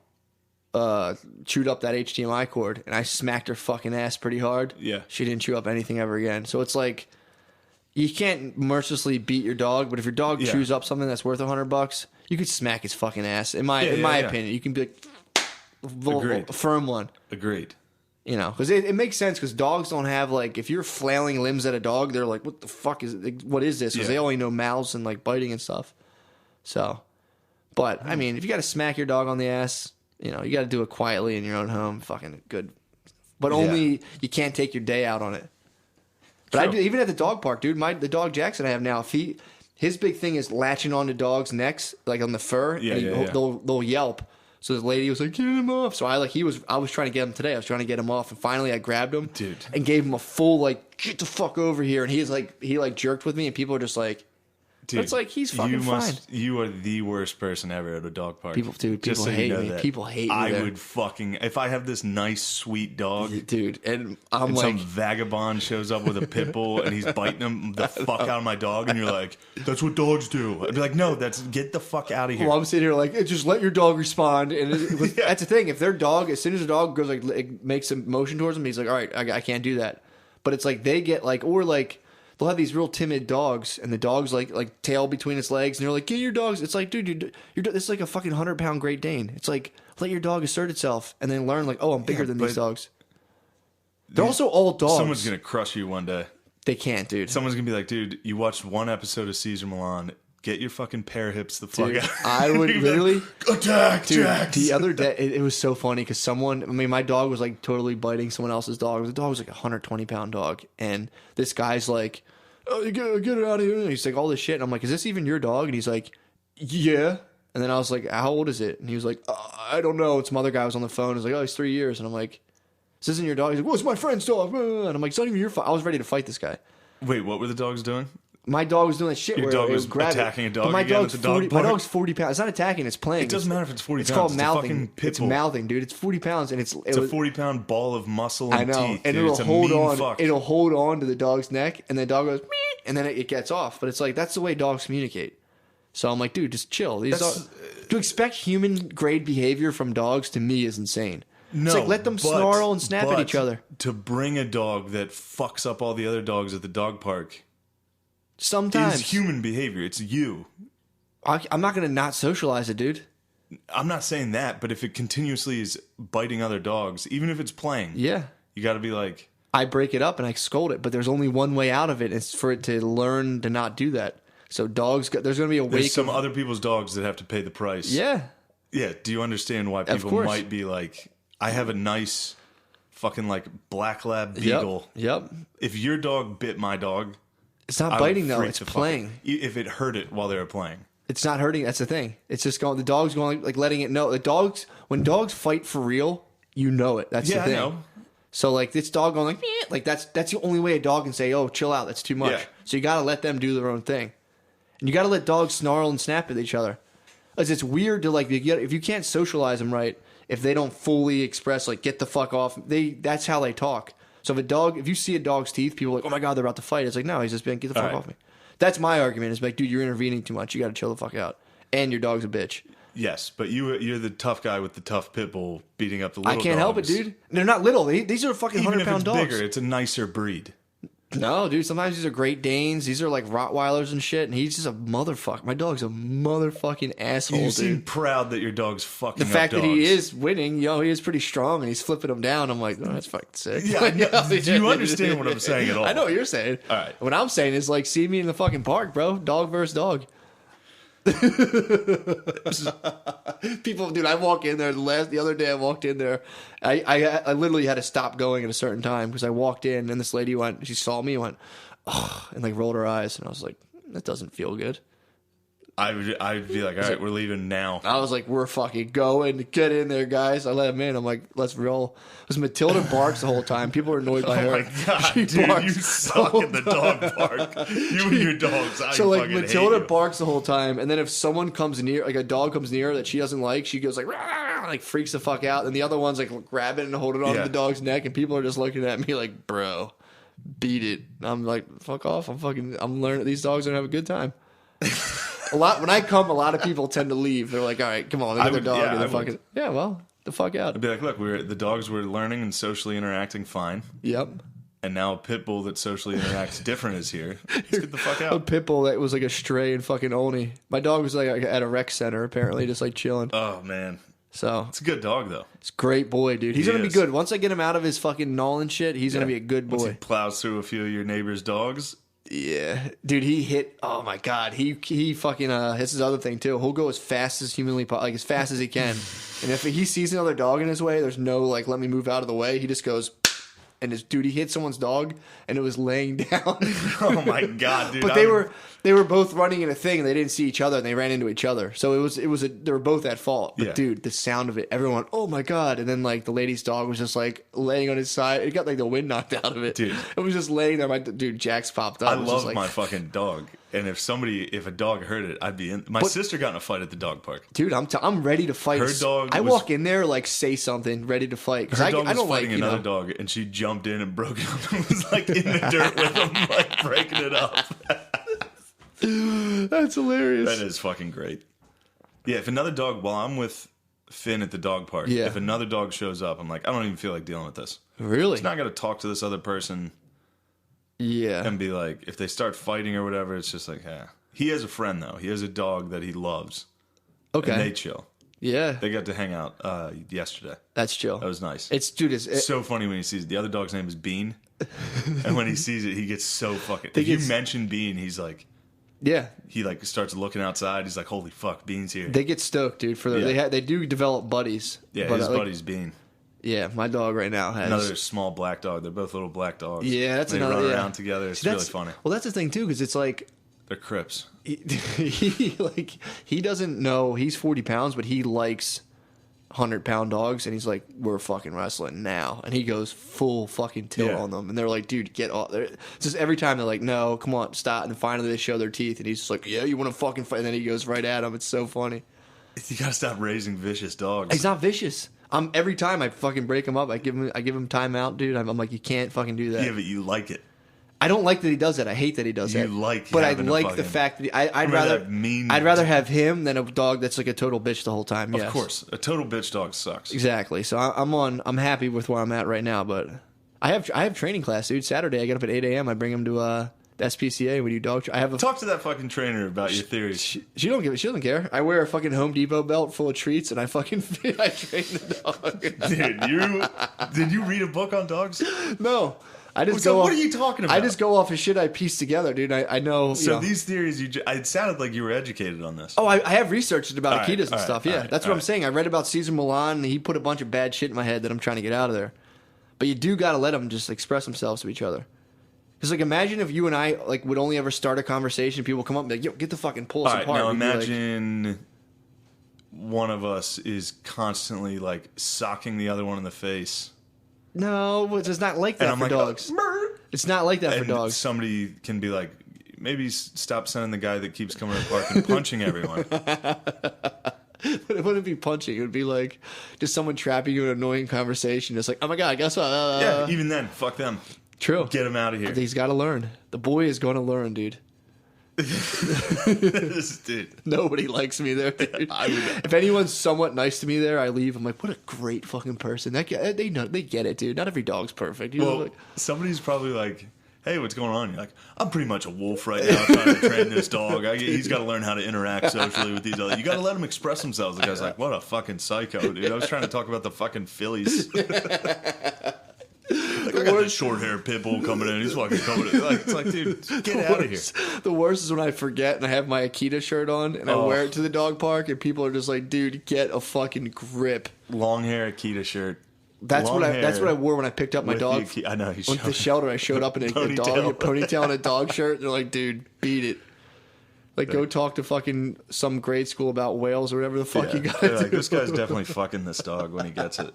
chewed up that HDMI cord, and I smacked her fucking ass pretty hard. Yeah. She didn't chew up anything ever again. So it's like, you can't mercilessly beat your dog, but if your dog chews up something that's worth $100, you could smack his fucking ass. In my opinion, you can be like, a firm one. Agreed. You know, because it makes sense because dogs don't have like, if you're flailing limbs at a dog, they're like, what the fuck what is this? Because they only know mouths and like biting and stuff. So, but I mean, if you got to smack your dog on the ass, you know, you got to do it quietly in your own home. Fucking good. But only you can't take your day out on it. But I do, even at the dog park, dude. The dog Jackson I have now, his big thing is latching onto dogs' necks, like on the fur. They'll yelp. So the lady was like, "Get him off!" So I was trying to get him today. I was trying to get him off, and finally I grabbed him, dude, and gave him a full like, "Get the fuck over here!" And he jerked with me, and people are just like, dude, it's like he's fucking fine. You are the worst person ever at a dog park. People hate me. People hate me. I would fucking, if I have this nice sweet dog, dude, and I'm like, some vagabond shows up with a pit bull and he's biting him the fuck out of my dog, and you're like, that's what dogs do. I'd be like, no, get the fuck out of here. Well, I'm sitting here like, just let your dog respond, and that's the thing. If their dog, as soon as the dog goes like, it makes a motion towards him, he's like, all right, I can't do that. But it's like they get like, or like. They'll have these real timid dogs, and the dog's like tail between its legs, and they're like, "Get your dogs!" It's like, dude, this is like a fucking 100-pound Great Dane. It's like, let your dog assert itself, and then learn like, oh, I'm bigger than these dogs. They're also all dogs. Someone's gonna crush you one day. They can't, dude. Someone's gonna be like, dude, you watched one episode of Caesar Milan. Get your fucking pair hips the fuck out. I would literally attack, dude. Jax. The other day, it was so funny because my dog was like totally biting someone else's dog. The dog was like a 120-pound dog, and this guy's like, "Oh, you get it out of here!" And he's like all this shit, and I'm like, "Is this even your dog?" And he's like, "Yeah." And then I was like, "How old is it?" And he was like, "I don't know." Some other guy was on the phone. He's like, "Oh, he's 3 years." And I'm like, "This isn't your dog." He's like, "Well, it's my friend's dog." And I'm like, "It's not even your fault." I was ready to fight this guy. Wait, what were the dogs doing? My dog was doing that shit Your where dog it was would grab attacking it. a dog But my again dog's at the dog 40. park? My dog's 40 pounds. It's not attacking. It's playing. It doesn't matter if it's 40 it's pounds. called It's mouthing. a fucking pit It's bull. mouthing, dude. It's 40 pounds, and it's a 40-pound ball of muscle I and know, teeth. and dude. it'll It's a hold mean on. fuck. It'll hold on to the dog's neck, and the dog goes, meep, and then it gets off. But it's like that's the way dogs communicate. So I'm like, dude, just chill. To expect human grade behavior from dogs to me is insane. No, it's like let them snarl and snap at each other. To bring a dog that fucks up all the other dogs at the dog park sometimes is human behavior. It's you. I'm not going to not socialize it, dude. I'm not saying that, but if it continuously is biting other dogs, even if it's playing, yeah, you got to be like, I break it up and I scold it, but there's only one way out of it. It's for it to learn to not do that. So dogs, there's going to be a wake. There's some other people's dogs that have to pay the price. Yeah. Yeah. Do you understand why people might be like, I have a nice fucking like black lab beagle. Yep. If your dog bit my dog, it's not biting though. It's playing. If it hurt it while they were playing. It's not hurting. That's the thing. It's just going. The dog's going like letting it know. When dogs fight for real, you know it. That's the thing. I know. So like this dog going like that's the only way a dog can say, "Oh, chill out. That's too much." Yeah. So you got to let them do their own thing, and you got to let dogs snarl and snap at each other. Because it's weird to like if you can't socialize them right, if they don't fully express like get the fuck off, that's how they talk. So if you see a dog's teeth, people are like, "Oh my god, they're about to fight." It's like, no, he's just been get the fuck off me. That's my argument. Is like, dude, you're intervening too much. You got to chill the fuck out. And your dog's a bitch. Yes, but you're the tough guy with the tough pit bull beating up the little I can't help it, dude. They're not little. These are fucking 100-pound dogs. Bigger, it's a nicer breed. No, dude. Sometimes these are Great Danes. These are like Rottweilers and shit. And he's just a motherfucker. My dog's a motherfucking asshole, You dude. seem proud that your dog's fucking. The fact up that dogs. he is winning, he is pretty strong, and he's flipping them down. I'm like, oh, that's fucking sick. Yeah, do you understand what I'm saying at all? I know what you're saying. All right. What I'm saying is like, see me in the fucking park, bro. Dog versus dog. People, dude, I walk in there the other day. I walked in there. I literally had to stop going at a certain time because I walked in and this lady she saw me and went, oh, and like rolled her eyes, and I was like, that doesn't feel good. I'd be like, all right, we're leaving now. I was like, we're fucking going. Get in there, guys. I let him in. I'm like, let's roll. Because Matilda barks the whole time. People are annoyed by her. Oh my god, dude, you suck at the dog park. You and your dogs. So like Matilda barks the whole time, and then if someone comes near, like a dog comes near that she doesn't like, she goes like, rah, like freaks the fuck out, and the other one's like grab it and hold it onto the dog's neck, and people are just looking at me like, bro, beat it. I'm like, fuck off. I'm learning. These dogs are gonna have a good time. When I come, a lot of people tend to leave. They're like, all right, come on, another dog. Yeah, and fucking, well, the fuck out. I'd be like, look, the dogs were learning and socially interacting fine. Yep. And now a pit bull that socially interacts different is here. Let's get the fuck out. A pit bull that was like a stray in fucking Olney. My dog was like at a rec center, apparently, just like chilling. Oh, man. So it's a good dog, though. It's a great boy, dude. He's going to be good. Once I get him out of his fucking null and shit, he's going to be a good boy. Once he plows through a few of your neighbor's dogs. Yeah, dude, he hit. Oh my god, he fucking. This is the other thing too. He'll go as fast as humanly, like as fast as he can. And if he sees another dog in his way, there's no like, let me move out of the way. He just goes, and he hit someone's dog, and it was laying down. Oh my god, dude! But they were both running in a thing, and they didn't see each other, and they ran into each other. So they were both at fault. But dude, the sound of it, everyone, oh my god! And then like the lady's dog was just like laying on his side. It got like the wind knocked out of it. Dude, it was just laying there. Dude, Jax popped up. I love my fucking dog, and if a dog hurt it, I'd be in. My sister got in a fight at the dog park. Dude, I'm ready to fight. Her dog. I walk in there like say something, ready to fight because I don't was like fighting another dog, and she jumped in and broke it up and was like in the dirt with him, like breaking it up. That's hilarious. That is fucking great. Yeah, if another dog, while I'm with Finn at the dog park, if another dog shows up, I'm like, I don't even feel like dealing with this. Really? It's not going to talk to this other person. Yeah. And be like, if they start fighting or whatever, it's just like, He has a friend, though. He has a dog that he loves. Okay. And they chill. Yeah. They got to hang out yesterday. That's chill. That was nice. It's so funny when he sees it. The other dog's name is Bean. And when he sees it, he gets so fucking... If you mention Bean, he's like... Yeah. He like starts looking outside. He's like, holy fuck, Bean's here. They get stoked, dude. They do develop buddies. Yeah, his buddy's Bean. Yeah, my dog right now has... Another small black dog. They're both little black dogs. Yeah, that's another... They run around together. It's really funny. Well, that's the thing, too, because it's like... They're Crips. He doesn't know... He's 40 pounds, but he likes 100-pound dogs, and he's like, we're fucking wrestling now. And he goes full fucking tilt on them. And they're like, dude, get off. Just every time they're like, no, come on, stop. And finally they show their teeth, and he's just like, yeah, you want to fucking fight? And then he goes right at him. It's so funny. You gotta stop raising vicious dogs. He's not vicious. Every time I fucking break him up, I give him time out, dude. I'm like, you can't fucking do that. Yeah, but you like it. I don't like that he does that. I hate that he does that. But I like the fact that I'd rather have him than a dog that's like a total bitch the whole time. Of course, a total bitch dog sucks. Exactly. So I'm happy with where I'm at right now. But I have training class, dude. Saturday I get up at 8 a.m. I bring him to the SPCA. We do dog. Talk to that fucking trainer about your theories. She doesn't care. I wear a fucking Home Depot belt full of treats, and I train the dog. Dude, did you read a book on dogs? No. What are you talking about? I just go off of shit I piece together, dude. I know. So these theories, it sounded like you were educated on this. Oh, I have researched about Akitas and stuff. Yeah, that's what I'm saying. I read about Cesar Millan, and he put a bunch of bad shit in my head that I'm trying to get out of there. But you do got to let them just express themselves to each other. Because, like, imagine if you and I, like, would only ever start a conversation, people come up and be like, yo, get the fucking pulse apart. Now imagine one of us is constantly, like, socking the other one in the face. No, it's not like that for dogs. It's not like that for dogs. Somebody can be like, maybe stop sending the guy that keeps coming to the park and punching everyone. But it wouldn't be punching. It would be like just someone trapping you in an annoying conversation. It's like, oh my God, guess what? Yeah, even then, fuck them. True. Get him out of here. He's got to learn. The boy is going to learn, dude. Dude. Nobody likes me there, dude. If anyone's somewhat nice to me there, I leave. I'm like, what a great fucking person. They get it, dude. Not every dog's perfect. Well, somebody's probably like, hey, what's going on? You're like, I'm pretty much a wolf right now trying to train this dog. He's got to learn how to interact socially with these other. You got to let him express themselves. The guy's like, what a fucking psycho, dude. I was trying to talk about the fucking Phillies. Like, I got this short-haired pit bull coming in. He's fucking coming in. Like, it's like, dude, get out of here. The worst is when I forget and I have my Akita shirt on and I wear it to the dog park and people are just like, dude, get a fucking grip. Long hair Akita shirt. That's what I wore when I picked up my dog. I know. Went to the shelter. I showed up in a ponytail and a dog shirt. They're like, dude, beat it. Like, go talk to fucking some grade school about whales or whatever the fuck you got to do. Like, this guy's definitely fucking this dog when he gets it.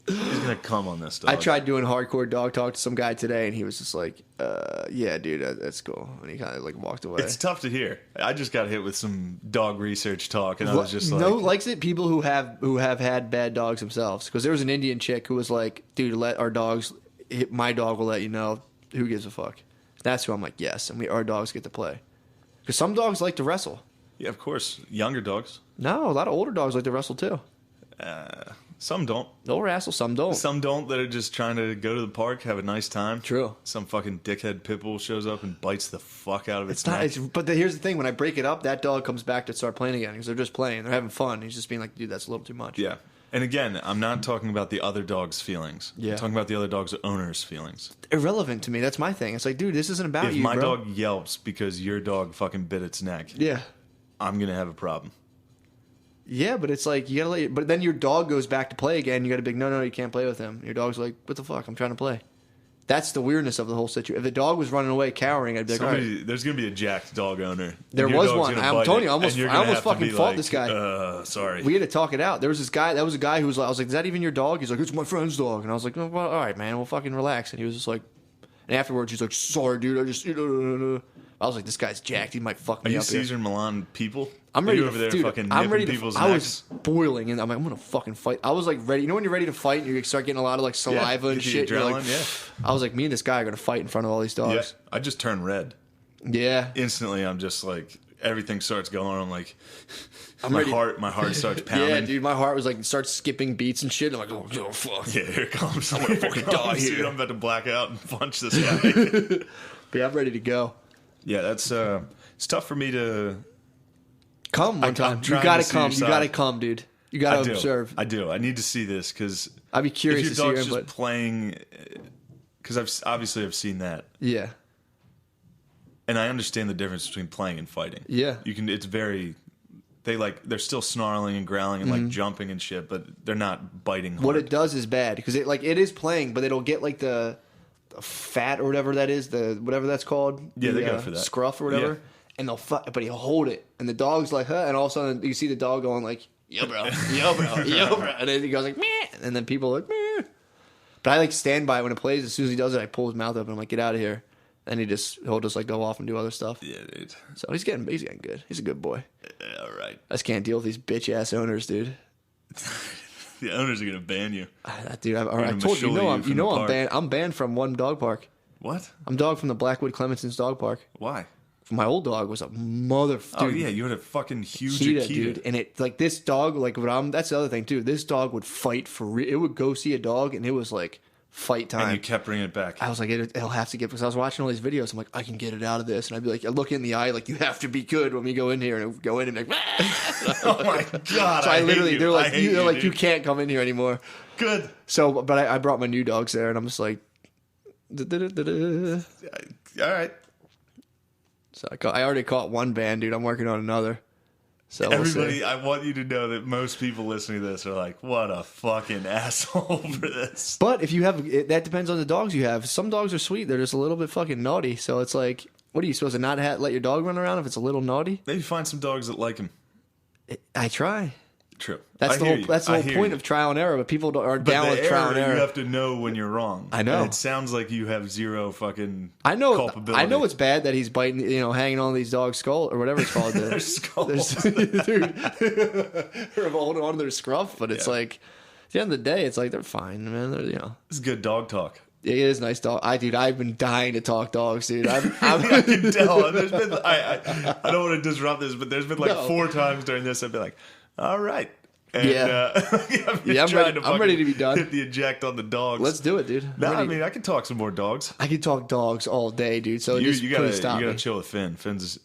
He's gonna come on this dog. I tried doing hardcore dog talk to some guy today, and he was just like, "Yeah, dude, that's cool." And he kind of like walked away. It's tough to hear. I just got hit with some dog research talk, and I was just like, "No, likes it." People who have had bad dogs themselves, because there was an Indian chick who was like, "Dude, let our dogs. My dog will let you know. Who gives a fuck?" That's who I'm like, yes, and our dogs get to play, because some dogs like to wrestle. Yeah, of course, younger dogs. No, a lot of older dogs like to wrestle too. Some don't. They'll wrestle, some don't. Some don't that are just trying to go to the park, have a nice time. True. Some fucking dickhead pit bull shows up and bites the fuck out of its neck. But here's the thing. When I break it up, that dog comes back to start playing again because they're just playing. They're having fun. He's just being like, dude, that's a little too much. Yeah. And again, I'm not talking about the other dog's feelings. Yeah. I'm talking about the other dog's owner's feelings. Irrelevant to me. That's my thing. It's like, dude, this isn't about if you, my bro. dog yelps because your dog fucking bit its neck, Yeah. I'm going to have a problem. Yeah, but it's like, you gotta but then your dog goes back to play again. You got to be, no, you can't play with him. Your dog's like, what the fuck? I'm trying to play. That's the weirdness of the whole situation. If the dog was running away, cowering, I'd be like, all right. There's going to be a jacked dog owner. There was one. I'm telling you, I almost fucking fought this guy. Sorry. We had to talk it out. There was this guy. That was a guy who was like, I was like, is that even your dog? He's like, it's my friend's dog. And I was like, oh, well, all right, man, we'll fucking relax. And he was just like, and afterwards, he's like, sorry, dude, I just, I was like, this guy's jacked. He might fuck me up. Are you Caesar Milan people? I'm ready over there dude, fucking I'm ready people's I necks? was boiling, and I'm like, I'm gonna fucking fight. I was like ready. You know when you're ready to fight, and you start getting a lot of like saliva and shit. You're like, I was like, me and this guy are gonna fight in front of all these dogs. Yeah, I just turn red. Yeah. Instantly, I'm just like, everything starts going. I'm like, my heart starts pounding. Yeah, dude, my heart was like, starts skipping beats and shit. I'm like, oh fuck. Yeah, here it comes. I'm gonna fucking die here. Dude, I'm about to black out and punch this guy. But yeah, I'm ready to go. Yeah, that's it's tough for me to come one time. You gotta come. You gotta come, dude. You gotta observe. I do. I need to see this because I'd be curious to see your input. If your dog's just playing, because I've seen that. Yeah. And I understand the difference between playing and fighting. Yeah. It's very. They're still snarling and growling and like jumping and shit, but they're not biting hard. What it does is bad because it is playing, but it'll get like the fat or whatever that is, whatever that's called. Yeah, they go for that scruff or whatever. Yeah. And but he'll hold it, and the dog's like, huh? And all of a sudden, you see the dog going like, yo, bro, yo, bro, yo, bro, and then he goes like, meh, and then people are like, meh. But I like stand by when it plays. As soon as he does it, I pull his mouth open. I'm like, get out of here. And he'll just like go off and do other stuff. Yeah, dude. So he's getting good. He's a good boy. All right. I just can't deal with these bitch ass owners, dude. The owners are gonna ban you, dude. I told you, I'm banned. I'm banned from one dog park. What? I'm dog from the Blackwood Clemenson's dog park. Why? My old dog was a motherfucker. Oh yeah, you had a fucking huge Akita, dude. And it like this dog, like that's the other thing too. This dog would fight for real. It would go see a dog, and it was like fight time. And you kept bringing it back. I was like, it'll have to get, because I was watching all these videos. I'm like, I can get it out of this, and I'd be like, I look in the eye, like, you have to be good when we go in here, and I'd go in and be like, oh my god! So they're like, you can't come in here anymore. Good. So, but I brought my new dogs there, and I'm just like, all right. So I already caught one ban, dude. I'm working on another. So everybody, I want you to know that most people listening to this are like, what a fucking asshole for this. But if you have, that depends on the dogs you have. Some dogs are sweet. They're just a little bit fucking naughty. So it's like, what are you supposed to not let your dog run around if it's a little naughty? Maybe find some dogs that like him. I try. True. That's the whole point of trial and error, but people aren't down with trial and error. You have to know when you're wrong. I know. And it sounds like you have zero fucking culpability. I know it's bad that he's biting, hanging on these dogs' skull or whatever it's called. Their skulls. Dude. Or holding on to their scruff, but it's like, at the end of the day, it's like they're fine, man. This is good dog talk. It is nice dog. Dude, I've been dying to talk dogs, dude. I can tell. There's been, I don't want to disrupt this, but there's been like 4 times during this I've been like, all right. And, I'm ready to be done. Hit the eject on the dogs. Let's do it, dude. I mean, I can talk some more dogs. I can talk dogs all day, dude. So you gotta chill with Finn.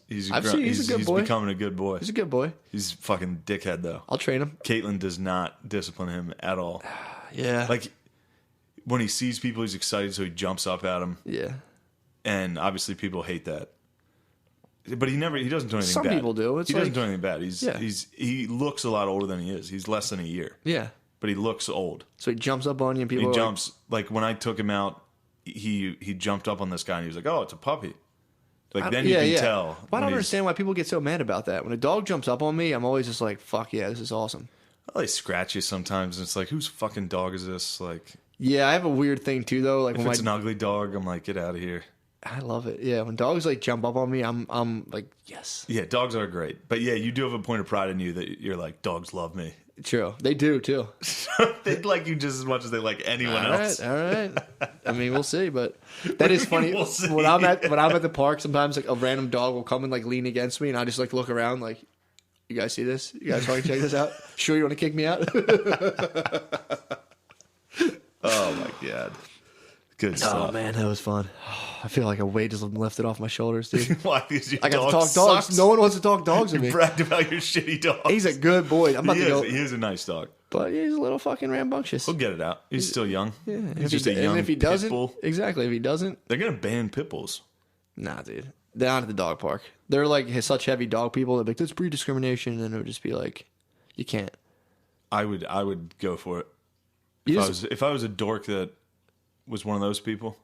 He's a good boy. He's becoming a good boy. He's a good boy. He's a fucking dickhead though. I'll train him. Caitlin does not discipline him at all. Yeah. Like when he sees people, he's excited, so he jumps up at them. Yeah. And obviously, people hate that. But he doesn't do anything bad. Some people do. He doesn't do anything bad. He looks a lot older than he is. He's less than a year. Yeah. But he looks old. So he jumps up on you and people jumps like when I took him out, he jumped up on this guy and he was like, "Oh, it's a puppy." Like then you can tell. Well, I don't understand why people get so mad about that. When a dog jumps up on me, I'm always just like, "Fuck yeah, this is awesome." Well, they scratch you sometimes and it's like, "Whose fucking dog is this?" Like yeah, I have a weird thing too though. Like if it's an ugly dog, I'm like, "Get out of here." I love it. Yeah, when dogs like jump up on me, I'm like, yes. Yeah, dogs are great. But yeah, you do have a point of pride in you that you're like, dogs love me. True. They do too. They like you just as much as they like anyone else. All right. I mean, we'll see, but that is funny. When I'm at the park, sometimes like a random dog will come and like lean against me and I just like look around like, you guys see this? You guys want to check this out? Sure you want to kick me out? Oh my God. Good stuff. Oh man, that was fun. I feel like a weight just lifted off my shoulders, dude. Why? Because your I got to dog talk dogs. sucks? No one wants to talk dogs with me. You bragged about your shitty dog. He's a good boy. I'm about to go. He is a nice dog. But he's a little fucking rambunctious. He'll get it out. He's still young. Yeah. He's just a young if he doesn't, pit bull. Exactly. If he doesn't. They're going to ban pit bulls. Nah, dude. They're not at the dog park. They're like such heavy dog people. They're like, that's breed discrimination. And it would just be like, you can't. I would go for it. If I was a dork that was one of those people.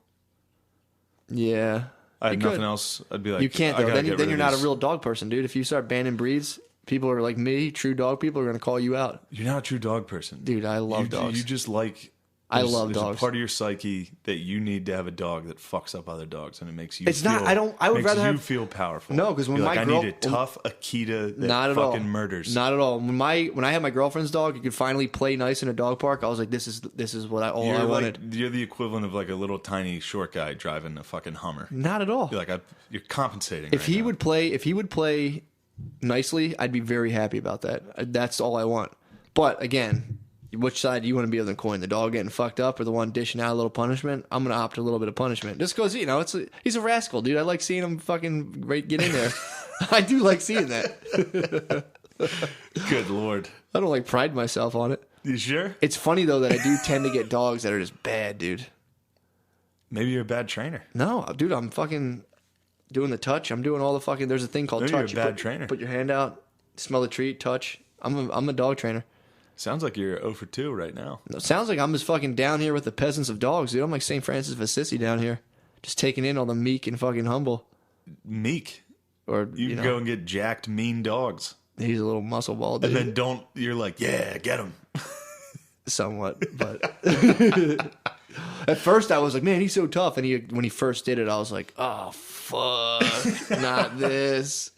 Yeah. I had nothing else. I'd be like, you can't though. Then you're not a real dog person, dude. If you start banning breeds, people are like me, true dog people are going to call you out. You're not a true dog person, dude. I love dogs. You just like. I love there's dogs. A part of your psyche that you need to have a dog that fucks up other dogs, and it makes you. It's not. I don't. I would rather have. feel powerful. No, because when you're my like, girl, I need a tough Akita that not at fucking all. murders. Not at all. When I had my girlfriend's dog, you could finally play nice in a dog park. I was like, this is what I wanted. You're the equivalent of like a little tiny short guy driving a fucking Hummer. Not at all. You're like you're compensating. If he would play nicely, I'd be very happy about that. That's all I want. But again, which side do you want to be of the coin? The dog getting fucked up or the one dishing out a little punishment? I'm going to opt a little bit of punishment. Just because, he's a rascal, dude. I like seeing him fucking get in there. I do like seeing that. Good Lord. I don't like pride myself on it. You sure? It's funny, though, that I do tend to get dogs that are just bad, dude. Maybe you're a bad trainer. No, dude, I'm fucking doing the touch. I'm doing all the fucking... There's a thing called touch. You're a bad trainer. Put your hand out, smell the treat, touch. I'm a dog trainer. Sounds like you're 0 for 2 right now. No, sounds like I'm just fucking down here with the peasants of dogs, dude. I'm like St. Francis of Assisi down here. Just taking in all the meek and fucking humble. Meek? Or you can go and get jacked, mean dogs. He's a little muscle ball, dude. And then you're like, yeah, get him. Somewhat, but... At first I was like, man, he's so tough. And when he first did it, I was like, oh, fuck. Not this.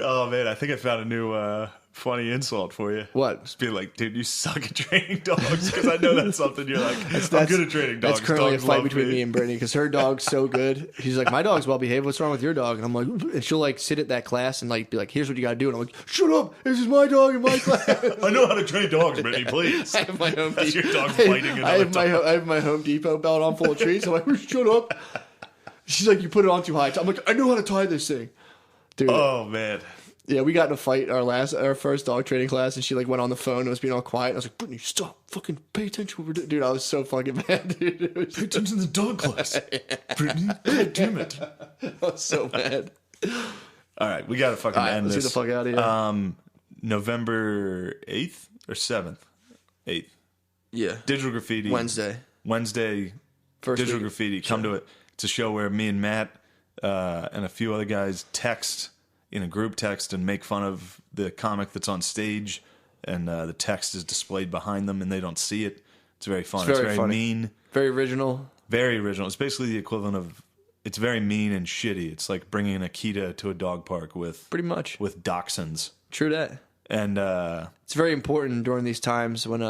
Oh, man, I think I found a new... funny insult for you. What? Just be like, dude, you suck at training dogs. Because I know that's something you're like, I'm good at training dogs. That's currently dogs a fight between me and Brittany because her dog's so good. She's like, my dog's well behaved. What's wrong with your dog? And I'm like, and she'll like sit at that class and like be like, here's what you got to do. And I'm like, shut up. This is my dog in my class. I know how to train dogs, Brittany, please. I have my Home Depot. Your dog fighting another dog. I have my Home Depot belt on full of treats. I'm like, shut up. She's like, you put it on too high. I'm like, I know how to tie this thing. Dude. Oh, man. Yeah, we got in a fight our first dog training class, and she like went on the phone and was being all quiet. And I was like, Brittany, stop, fucking pay attention what we're doing. Dude, I was so fucking mad, dude. Pay attention to the dog class. Brittany, God damn it. I was so mad. All right, we got to fucking end let's this. Get the fuck out of here. November 8th or 7th? 8th. Yeah. Digital Graffiti. Wednesday. First Digital Graffiti. Come to it. It's a show where me and Matt and a few other guys text in a group text and make fun of the comic that's on stage, and the text is displayed behind them and they don't see it. It's very fun. It's very funny. mean. Very original. Very original. It's basically the equivalent of, it's very mean and shitty. It's like bringing an Akita to a dog park with... Pretty much. With dachshunds. True that. And it's very important during these times when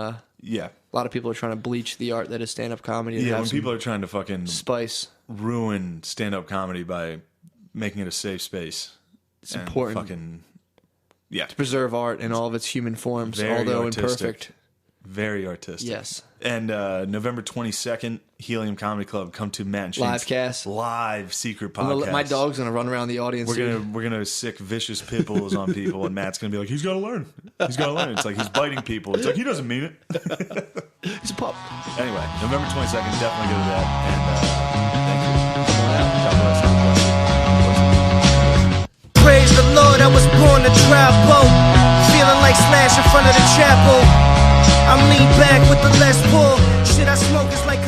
yeah, a lot of people are trying to bleach the art that is stand-up comedy. Yeah, when people are trying to fucking spice ruin stand-up comedy by making it a safe space. It's important. Fucking, yeah. To preserve art in all of its human forms, Very although artistic. imperfect. Very artistic. Yes. And November 22nd, Helium Comedy Club. Come to Matt and Shane's live cast, live secret podcast. My dog's gonna run around the audience. We're gonna sick vicious pit bulls on people, and Matt's gonna be like, he's gotta learn. He's gotta learn. It's like he's biting people. It's like he doesn't mean it. He's a pup. Anyway, November 22nd, definitely go to that. And thank you. God bless. Praise the Lord, I was born to travel, feeling like Slash in front of the chapel. I'm lean back with the Les Paul. Shit I smoke is like